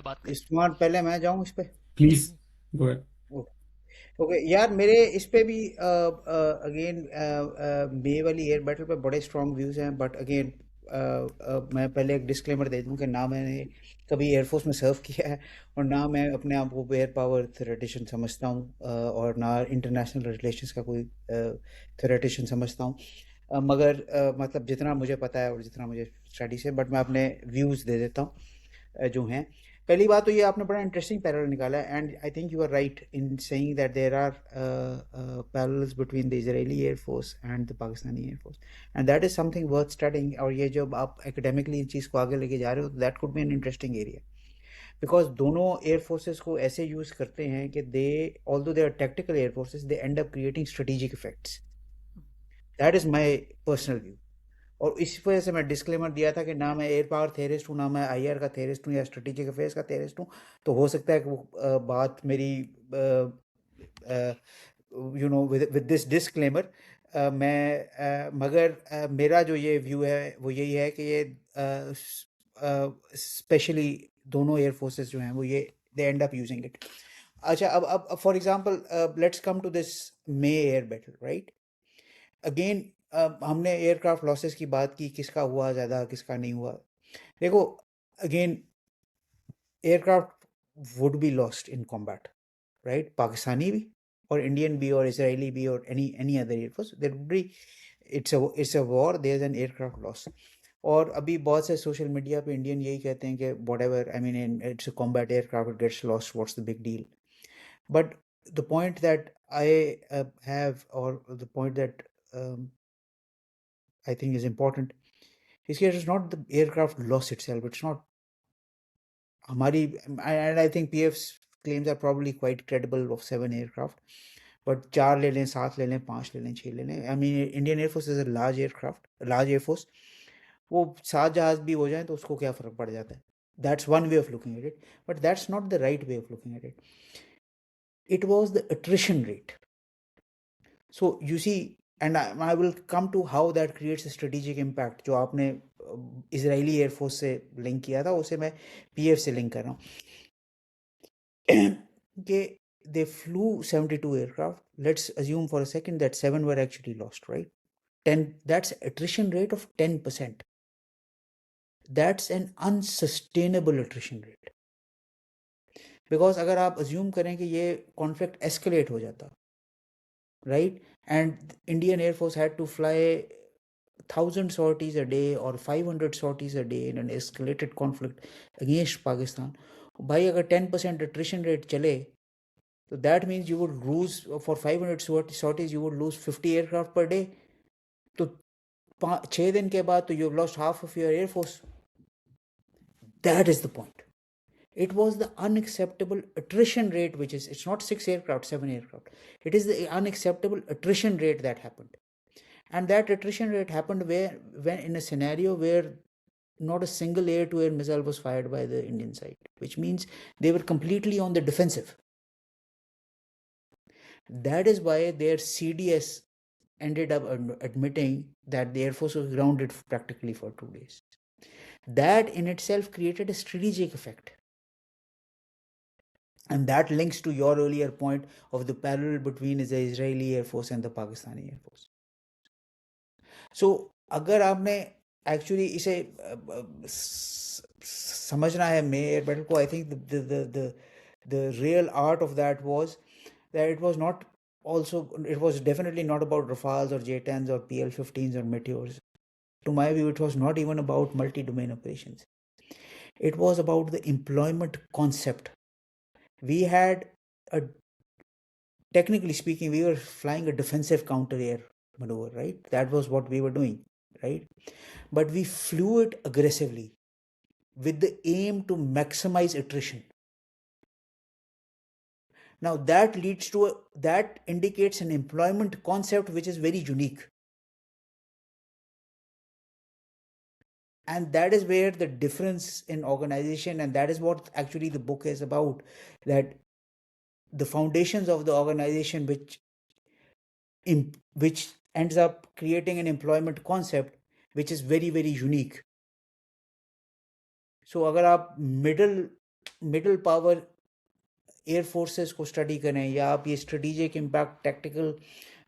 बात करें। इस्तेमाल पहले मैं जाऊं इस पे। जी प्लीज गो अहेड। ओके यार, मेरे इस पे भी अगेन मे वाली एयर बैटल पे बड़े स्ट्रॉन्ग व्यूज़ हैं, बट अगेन मैं पहले एक डिस्क्लेमर दे दूं कि ना मैंने कभी एयरफोर्स में सर्व किया है, और ना मैं अपने आप को एयर पावर थ्योरेटिशियन समझता हूं, और ना इंटरनेशनल रिलेशंस का कोई थ्योरेटिशियन समझता हूं। मगर मतलब जितना मुझे पता है और जितना मुझे स्टडी से, बट मैं अपने व्यूज़ दे देता हूँ जो हैं। पहली बात तो ये आपने बड़ा इंटरेस्टिंग पैरेलल निकाला है, and I think you are right in saying that there are parallels between the Israeli air force and the Pakistani air force, and that is something worth studying. और ये जब आप एकेडमिकली इस चीज़ को आगे लेके जा रहे हो, that could be an interesting area, because दोनों एयरफोर्सेस को ऐसे यूज़ करते हैं कि they, although they are tactical air forces, they end up creating strategic effects. That is my personal view. और इस वजह से मैं डिस्क्लेमर दिया था कि ना मैं एयर पावर थेरिस्ट हूँ, ना मैं आईआर का थेरिस्ट हूँ या स्ट्रेटेजिक अफेयर्स का थेरिस्ट हूँ। तो हो सकता है कि वो बात मेरी, you know, with this disclaimer, मगर मेरा जो ये व्यू है वो यही है कि ये स्पेशली दोनों एयर फोर्सेस जो हैं वो ये they end up using it. अच्छा, अब for example let's come to this May air battle, right? Again हमने एयरक्राफ्ट लॉसेस की बात की, किसका हुआ ज़्यादा, किसका नहीं हुआ। देखो, again aircraft would be lost in combat, right? Pakistani भी और इंडियन भी और इसराइली भी और any other air force, there would be, it's a war, there is an aircraft loss. और अभी बहुत से सोशल मीडिया पे इंडियन यही कहते हैं कि whatever, I mean it's a combat aircraft, it gets lost, what's the big deal? But the point that I have, or the point that I think is important, is that it's not the aircraft loss itself. It's not Hamari, and I think PF's claims are probably quite credible of 7 aircraft. But 4 ले लें, 7 ले लें, 5 ले लें, 6 ले लें. I mean, Indian Air Force is a large aircraft, a large Air Force. वो 7 जहाज भी हो जाए तो उसको क्या फ़र्क पड़ जाता है? That's one way of looking at it, but that's not the right way of looking at it. It was the attrition rate. So you see, and I will come to how that creates a strategic impact, जो आपने Israeli air force से link किया था, उसे मैं PF से link कर रहा हूँ कि they flew 72 aircraft. Let's assume for a second that 7 were actually lost, right? 10, that's attrition rate of 10%. That's an unsustainable attrition rate. Because अगर आप assume करें कि ये conflict escalate हो जाता, right? And Indian Air Force had to fly 1,000 sorties a day or 500 sorties a day in an escalated conflict against Pakistan. भाई अगर 10% attrition rate चले, so that means you would lose for 500 sorties, you would lose 50 aircraft per day. तो 6 दिन के बाद तो you've lost half of your air force. That is the point. It was the unacceptable attrition rate, which is, it's not 6 aircraft, 7 aircraft. It is the unacceptable attrition rate that happened. And that attrition rate happened when in a scenario where not a single air-to-air missile was fired by the Indian side, which means they were completely on the defensive. That is why their CDS ended up admitting that the Air Force was grounded practically for 2 days. That in itself created a strategic effect. And that links to your earlier point of the parallel between the Israeli Air Force and the Pakistani Air Force. So, अगर आपने actually इसे समझना है मे air battle को, I think the real art of that was that it was not also, it was definitely not about Rafales or J-10s or PL-15s or Meteors. To my view, it was not even about multi-domain operations. It was about the employment concept. We had technically speaking, we were flying a defensive counter-air maneuver, right? That was what we were doing, right? But we flew it aggressively with the aim to maximize attrition. Now that that indicates an employment concept which is very unique. And that is where the difference in organization, and that is what actually the book is about, that the foundations of the organization which ends up creating an employment concept which is very, very unique. So अगर आप middle power air forces को study करें, या आप ये strategic impact tactical,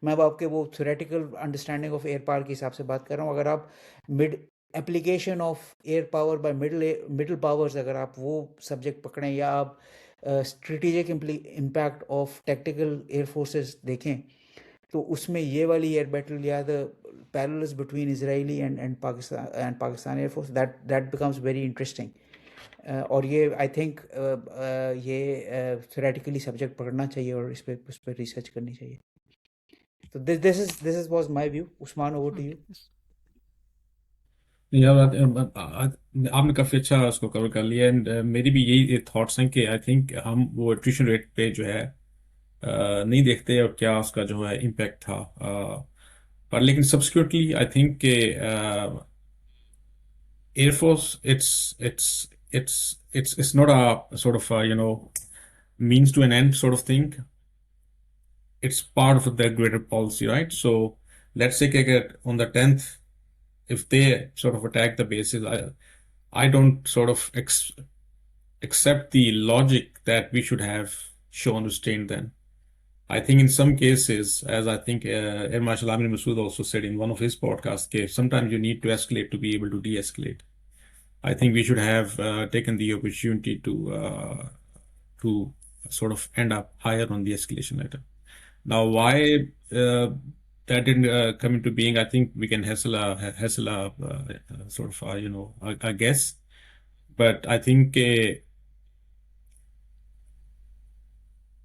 मैं अब आपके वो theoretical understanding of air power के हिसाब से बात कर रहा हूँ. अगर आप mid application of air power bye middle powers, अगर आप वो सब्जेक्ट पकड़ें, या आप strategic impact of tactical air forces देखें, तो उसमें ये वाली एयर बैटल या the parallels between Israeli and Pakistan air force, that becomes very interesting. और ये आई थिंक ये थ्योरेटिकली सब्जेक्ट पढ़ना चाहिए और उस पर रिसर्च करनी चाहिए. तो this is was my view. Usman, over to you. यार आपने काफ़ी अच्छा उसको कवर कर लिया. एंड मेरी भी यही थॉट्स हैं कि आई थिंक हम वो एट्रिशन रेट पे जो है नहीं देखते और क्या उसका जो है इम्पैक्ट था. पर लेकिन सब्सिक्वेंटली आई थिंक के air force it's not a sort of means to an end sort of thing. It's part of the greater policy, right? So let's say on the 10th, if they sort of attack the bases, I don't sort of accept the logic that we should have shown restraint then. I think in some cases, as I think Air Marshal Amir Masood also said in one of his podcasts, sometimes you need to escalate to be able to de-escalate. I think we should have taken the opportunity to sort of end up higher on the escalation ladder. Now, why that didn't come into being, I think we can hassle sort of a guess, but I think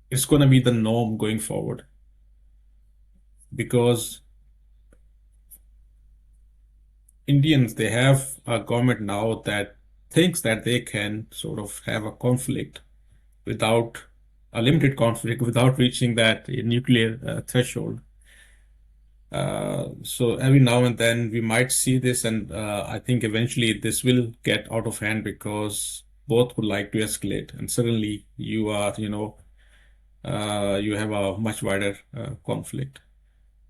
it's going to be the norm going forward, because Indians, they have a government now that thinks that they can sort of have a conflict without a limited conflict without reaching that nuclear threshold. So every now and then we might see this, and I think eventually this will get out of hand because both would like to escalate, and suddenly you are, you have a much wider conflict.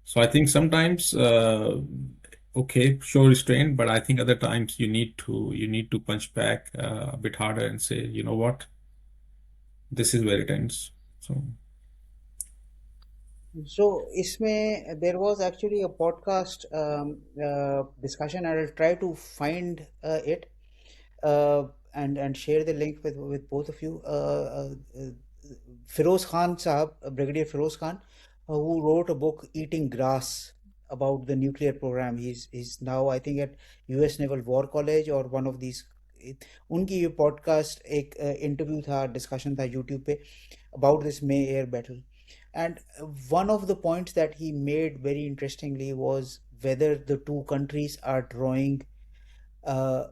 So I think sometimes okay, show restraint, but I think other times you need to punch back a bit harder and say, you know what, this is where it ends. So So, isme there was actually a podcast discussion, and I'll try to find it uh, and share the link with both of you. Feroz Khan Sahab, Brigadier Feroz Khan, who wrote a book Eating Grass about the nuclear program. He's now I think at US Naval War College or one of these. उनकी ये podcast एक interview था, discussion था YouTube पे about this May air battle. And one of the points that he made very interestingly was whether the two countries are drawing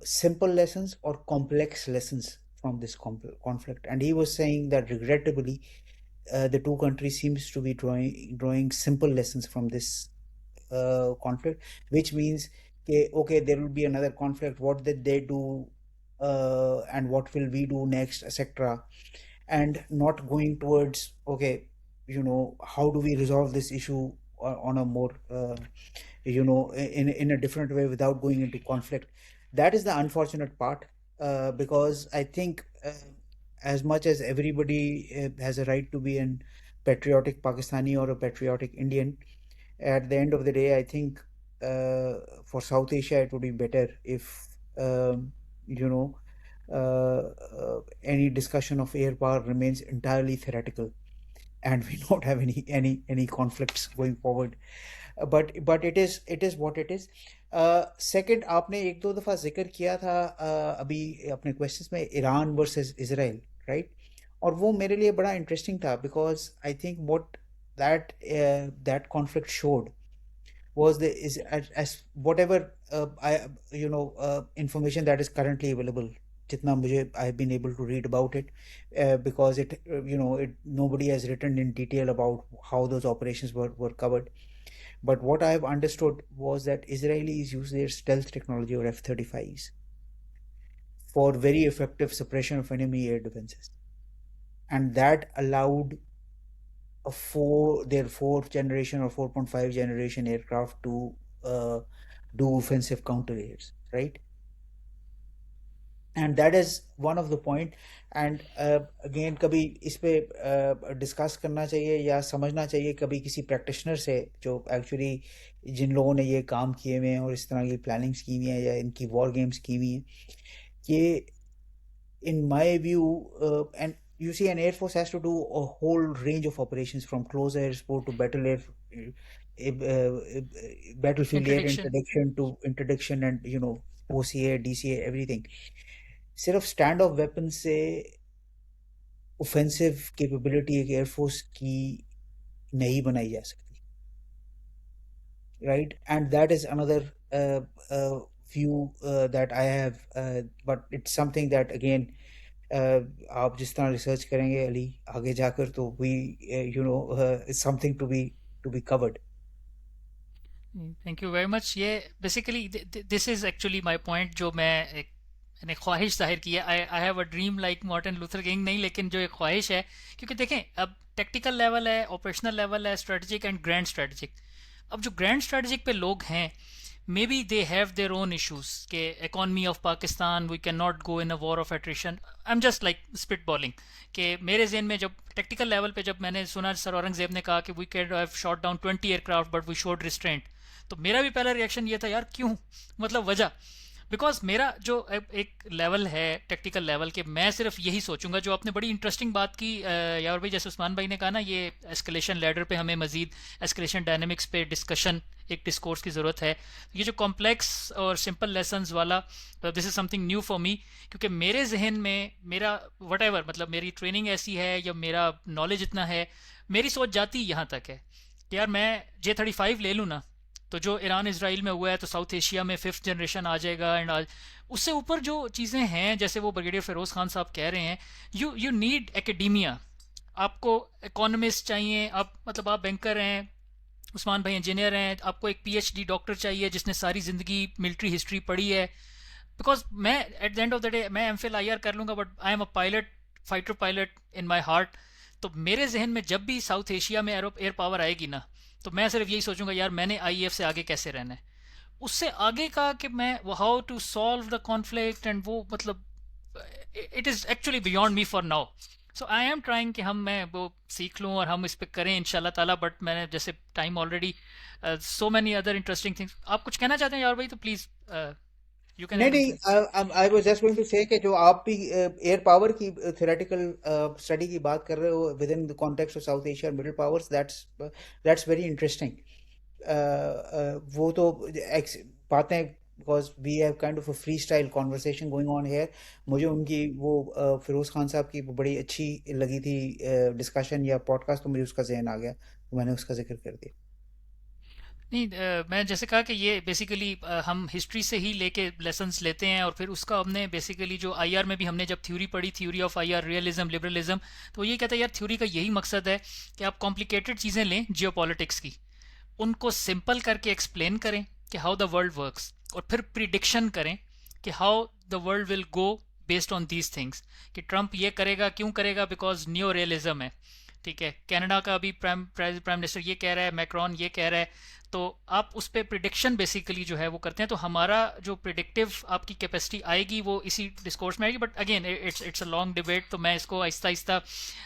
simple lessons or complex lessons from this conflict. And he was saying that regrettably, the two countries seems to be drawing simple lessons from this conflict, which means okay, there will be another conflict. What did they do, and what will we do next, etc. And not going towards okay, how do we resolve this issue on a more in a different way without going into conflict. That is the unfortunate part, because I think as much as everybody has a right to be an patriotic Pakistani or a patriotic Indian, at the end of the day I think for South Asia it would be better if you know any discussion of air power remains entirely theoretical and we don't have any conflicts going forward. But it is what it is. Second, आपने एक दो दफ़ा जिक्र किया था अभी अपने questions में ईरान वर्सेस इजराइल, राइट? और वो मेरे लिए बड़ा इंटरेस्टिंग था because I think what that conflict showed was the is as whatever information that is currently available, jitna mujhe I have been able to read about it, because nobody has written in detail about how those operations were covered. But what I have understood was that Israelis use their stealth technology or F-35s for very effective suppression of enemy air defenses, and that allowed their fourth generation or 4.5 generation aircraft to do offensive counter airs, right? And that is one of the point. And again, कभी इस पे discuss करना चाहिए या समझना चाहिए कभी किसी प्रैक्टिशनर से जो एक्चुअली जिन लोगों ने ये काम किए हुए हैं और इस तरह की प्लानिंग्स की हुई हैं या इनकी वॉर गेम्स की हुई हैं, कि in my view, and you see, an air force has to do a whole range of operations from close air support to battlefield air Interdiction. interdiction and OCA, DCA, everything. सिर्फ stand off weapon से offensive capability एक air force की नहीं बनाई जा सकती, right? And that is another view that I have, but it's something that again आप जिस तरह रिसर्च करेंगे अली आगे जाकर, तो we it's something to be covered. Thank you very much. ये basically this is actually my point, जो मैंने ख्वाहिश जाहिर की है. I have a dream like Martin Luther king, नहीं, लेकिन जो एक ख्वाहिश है, क्योंकि देखें अब टेक्टिकल लेवल है, ऑपरेशनल लेवल है, स्ट्रेटजिक एंड ग्रैंड स्ट्रेटजिक. अब जो ग्रैंड स्ट्रेटजिक पे लोग हैं, may be they have their own issues के economy of Pakistan, we can not go in a war of attrition. I am just like spitballing कि मेरे जहन में जब टेक्टिकल लेवल पे जब मैंने सुना सर औरंगजेब ने कहा कि we can have shot down 20 aircraft but we showed restraint, तो मेरा भी पहला रिएक्शन ये था, यार क्यों, मतलब वजह. बिकॉज मेरा जो एक लेवल है टेक्टिकल लेवल के, मैं सिर्फ यही सोचूंगा. जो आपने बड़ी इंटरेस्टिंग बात की यार भाई, जैसे उस्मान भाई ने कहा ना, ये एस्केलेशन लैडर पे हमें मजीद एस्केलेशन डायनेमिक्स पे डिस्कशन, एक डिस्कोर्स की ज़रूरत है. ये जो कॉम्प्लेक्स और सिंपल लेसन्स वाला, this is something new for me, क्योंकि मेरे जहन में मेरा वट एवर, मतलब मेरी ट्रेनिंग ऐसी है या मेरा नॉलेज इतना है, मेरी सोच जाती यहाँ तक है कि यार मैं J-35 ले लूँ ना, तो जो ईरान इसराइल में हुआ है तो साउथ एशिया में 5th जनरेशन आ जाएगा. एंड उससे ऊपर जो चीज़ें हैं, जैसे वो ब्रिगेडियर फिरोज़ खान साहब कह रहे हैं, यू नीड एकेडेमिया. आपको इकोनॉमिस्ट चाहिए, आप मतलब आप बैंकर हैं, उस्मान भाई इंजीनियर हैं, आपको एक PhD डॉक्टर चाहिए जिसने सारी ज़िंदगी मिलिट्री हिस्ट्री पढ़ी है. बिकॉज मैं at the end of the day मैं MPhil IR कर लूँगा, but I am a pilot, fighter pilot in my heart. तो मेरे जहन में जब भी साउथ एशिया में एयर पावर आएगी ना, तो मैं सिर्फ यही सोचूंगा, यार मैंने IEF से आगे कैसे रहना है. उससे आगे का कि मैं how to solve the conflict and वो मतलब it is actually beyond me for now. So I am trying कि मैं वो सीख लूँ और हम इस पे करें इंशाल्लाह ताला. बट मैंने जैसे time already so many other interesting things. आप कुछ कहना चाहते हैं यार भाई तो प्लीज़ यू कैन नहीं एड नहीं, into. I was just going to say कि जो आप भी एयर पावर की थ्योरेटिकल स्टडी की बात कर रहे हो within the context of South Asia middle powers, that's very interesting. वो तो बातें, because we have kind of a free style conversation going on here. मुझे उनकी वो फिरोज़ खान साहब की वो बड़ी अच्छी लगी थी डिस्कशन या पॉडकास्ट, तो मुझे उसका जहन आ गया, तो मैंने उसका जिक्र कर दिया. नहीं मैं जैसे कहा कि ये बेसिकली हम हिस्ट्री से ही लेके लेसन्स लेते हैं और फिर उसका हमने बेसिकली जो आईआर में भी हमने जब थ्योरी पढ़ी, theory of IR, realism, liberalism, तो ये कहता है यार थ्योरी का यही मकसद है कि आप कॉम्प्लिकेटेड चीज़ें लें जियोपॉलिटिक्स की, उनको सिंपल करके एक्सप्लेन करें कि हाउ द वर्ल्ड वर्क्स, और फिर प्रिडिक्शन करें कि how the world will go based on these things, कि ट्रम्प ये करेगा, क्यों करेगा, बिकॉज न्यो रियलिज्म है. ठीक है, कनाडा का भी प्राइम मिनिस्टर ये कह रहा है, मैक्रॉन ये कह रहा है. तो आप उस पर प्रिडिक्शन बेसिकली जो है वो करते हैं. तो हमारा जो प्रिडिक्टिव आपकी कैपेसिटी आएगी वो इसी डिस्कोर्स में आएगी. But again it's a long debate, तो मैं इसको आहिस्ता आहिस्ता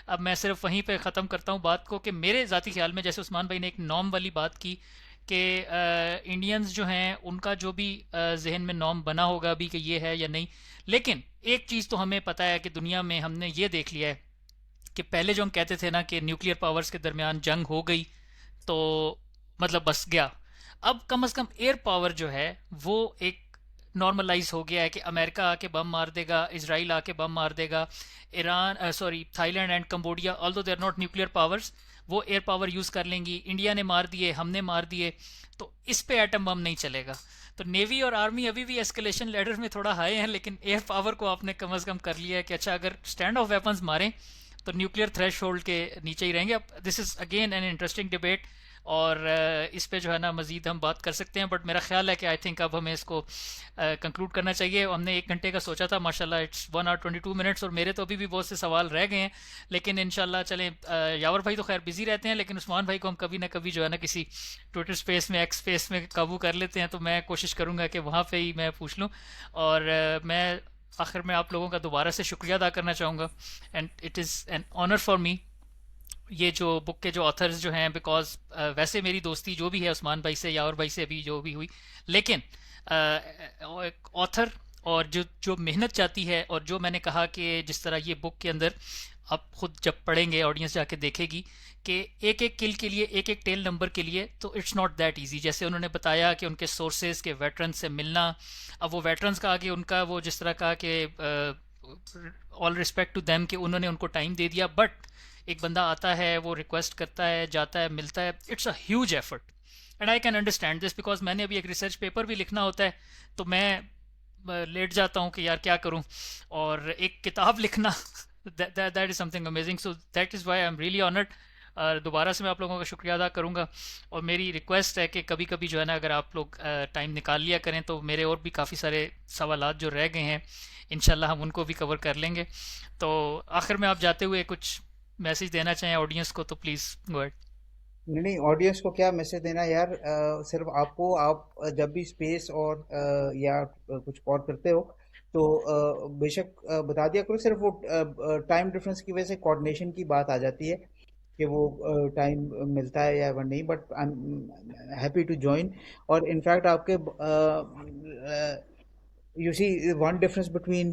अब मैं सिर्फ वहीं पे ख़त्म करता हूँ बात को कि मेरे ज़ाती ख्याल में, जैसे उस्मान भाई ने एक नॉर्म वाली बात की कि इंडियंस जो हैं उनका जो भी जहन में नॉर्म बना होगा अभी कि ये है या नहीं. लेकिन एक चीज़ तो हमें पता है कि दुनिया में हमने ये देख लिया है कि पहले जो हम कहते थे ना कि न्यूक्लियर पावर्स के दरमियान जंग हो गई तो मतलब बस गया. अब कम से कम एयर पावर जो है वो एक नॉर्मलाइज हो गया है कि अमेरिका आके बम मार देगा, इसराइल आके बम मार देगा, Iran sorry Thailand and Cambodia although they are not nuclear powers, वो एयर पावर यूज़ कर लेंगी. इंडिया ने मार दिए, हमने मार दिए, तो इस पे एटम बम नहीं चलेगा. तो नेवी और आर्मी अभी भी एस्केलेशन लेडर में थोड़ा हाई है, लेकिन एयर पावर को आपने कम से कम कर लिया है कि अच्छा अगर स्टैंड ऑफ वेपन्स मारें तो न्यूक्लियर थ्रेश होल्ड के नीचे ही रहेंगे. अब this is again an interesting debate और इस पे जो है ना मज़ीद हम बात कर सकते हैं. बट मेरा ख्याल है कि आई थिंक अब हमें इसको कंक्लूड करना चाहिए. हमने 1 घंटे का सोचा था, माशाल्लाह इट्स 1 hour 22 minutes, और मेरे तो अभी भी बहुत से सवाल रह गए हैं. लेकिन इंशाल्लाह चलें, यावर भाई तो खैर बिजी रहते हैं, लेकिन उस्मान भाई को हम कभी ना कभी जो है ना किसी ट्विटर स्पेस में, एक्स स्पेस में काबू कर लेते हैं. तो मैं कोशिश करूँगा कि वहाँ पे ही मैं पूछ लूँ. और मैं आखिर में आप लोगों का दोबारा से शुक्रिया अदा करना चाहूँगा. And it is an honour for me, ये जो बुक के जो ऑथर्स जो हैं, बिकॉज वैसे मेरी दोस्ती जो भी है उस्मान भाई से, यावर भाई से अभी जो भी हुई, लेकिन ऑथर और जो जो मेहनत चाहती है, और जो मैंने कहा कि जिस तरह ये बुक के अंदर आप खुद जब पढ़ेंगे, ऑडियंस जाके देखेगी कि एक एक किल के लिए, एक एक टेल नंबर के लिए, तो इट्स नॉट दैट इजी. जैसे उन्होंने बताया कि उनके सोर्सेज के वेटरन से मिलना, अब वो वेटरन्स का आगे उनका वो जिस तरह कहा कि ऑल रिस्पेक्ट टू देम कि उन्होंने उनको टाइम दे दिया, बट एक बंदा आता है, वो रिक्वेस्ट करता है, जाता है, मिलता है, it's a huge effort. And I can understand this because मैंने अभी एक रिसर्च पेपर भी लिखना होता है, तो मैं लेट जाता हूँ कि यार क्या करूँ, और एक किताब लिखना that is something amazing. So that is why I am really honoured. दोबारा से मैं आप लोगों का शुक्रिया अदा करूँगा, और मेरी रिक्वेस्ट है कि कभी कभी जो है ना अगर आप लोग टाइम निकाल लिया करें, तो मेरे और भी काफ़ी सारे सवालात जो रह गए हैं इंशाल्लाह हम उनको भी कवर कर लेंगे. तो आखिर में आप जाते हुए कुछ मैसेज देना चाहें ऑडियंस को तो प्लीज़ गो अहेड. नहीं नहीं, ऑडियंस को क्या मैसेज देना यार, सिर्फ आपको, आप जब भी स्पेस और या कुछ और करते हो तो बेशक बता दिया करो. सिर्फ वो टाइम डिफरेंस की वजह से कोऑर्डिनेशन की बात आ जाती है कि वो टाइम मिलता है या नहीं, but I am happy to join. और इनफैक्ट आपके you see one difference between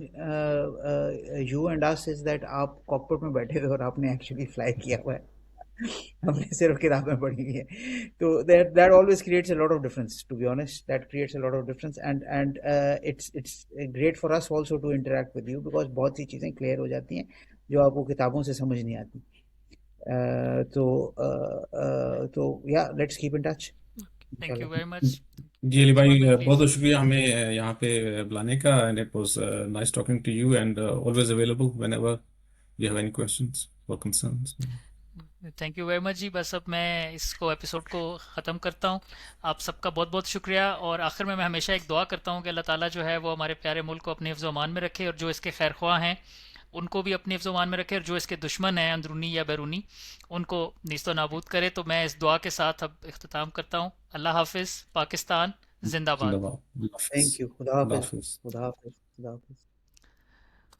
you and us is that आप कॉकपिट में बैठे हुए और आपने एक्चुअली फ्लाई किया हुआ है. हमने सिर्फ किताबें पढ़ी हुई है. तो that always creates a lot of difference, to be honest. That creates a lot of difference, and it's great for us also to interact with you, because बहुत सी चीज़ें क्लियर हो जाती हैं जो आपको किताबों से समझ नहीं आती. तो या let's keep in touch thank you इंशाल्लाह. Very much. जी अली भाई, उस्मान भाई बहुत बहुत प्लीज़. शुक्रिया हमें यहाँ पे बुलाने का. And it was nice talking to you, and always available whenever you have any questions और concerns. Thank you very much जी. बस अब मैं इसको एपिसोड को ख़त्म करता हूँ. आप सबका बहुत बहुत शुक्रिया. और आखिर में मैं हमेशा एक दुआ करता हूँ कि अल्लाह ताला जो है वो हमारे प्यारे मुल्क को अपने हिफ्ज़ अमान में रखे, और जो इसके खैर ख्वाह हैं उनको भी अपने हिफ्ज़ अमान में रखे, और जो इसके दुश्मन हैं अंदरूनी या बैरूनी उनको नीस्तो नाबूद करे. तो मैं इस दुआ के साथ अब इख्तिताम करता हूँ. अल्लाह हाफिज़. पाकिस्तान जिंदाबाद। जिंदाबाद। अल्लाह हाफिज। Thank you. Khuda Allah Hafiz. Hafiz. Khuda Hafiz. Khuda Hafiz.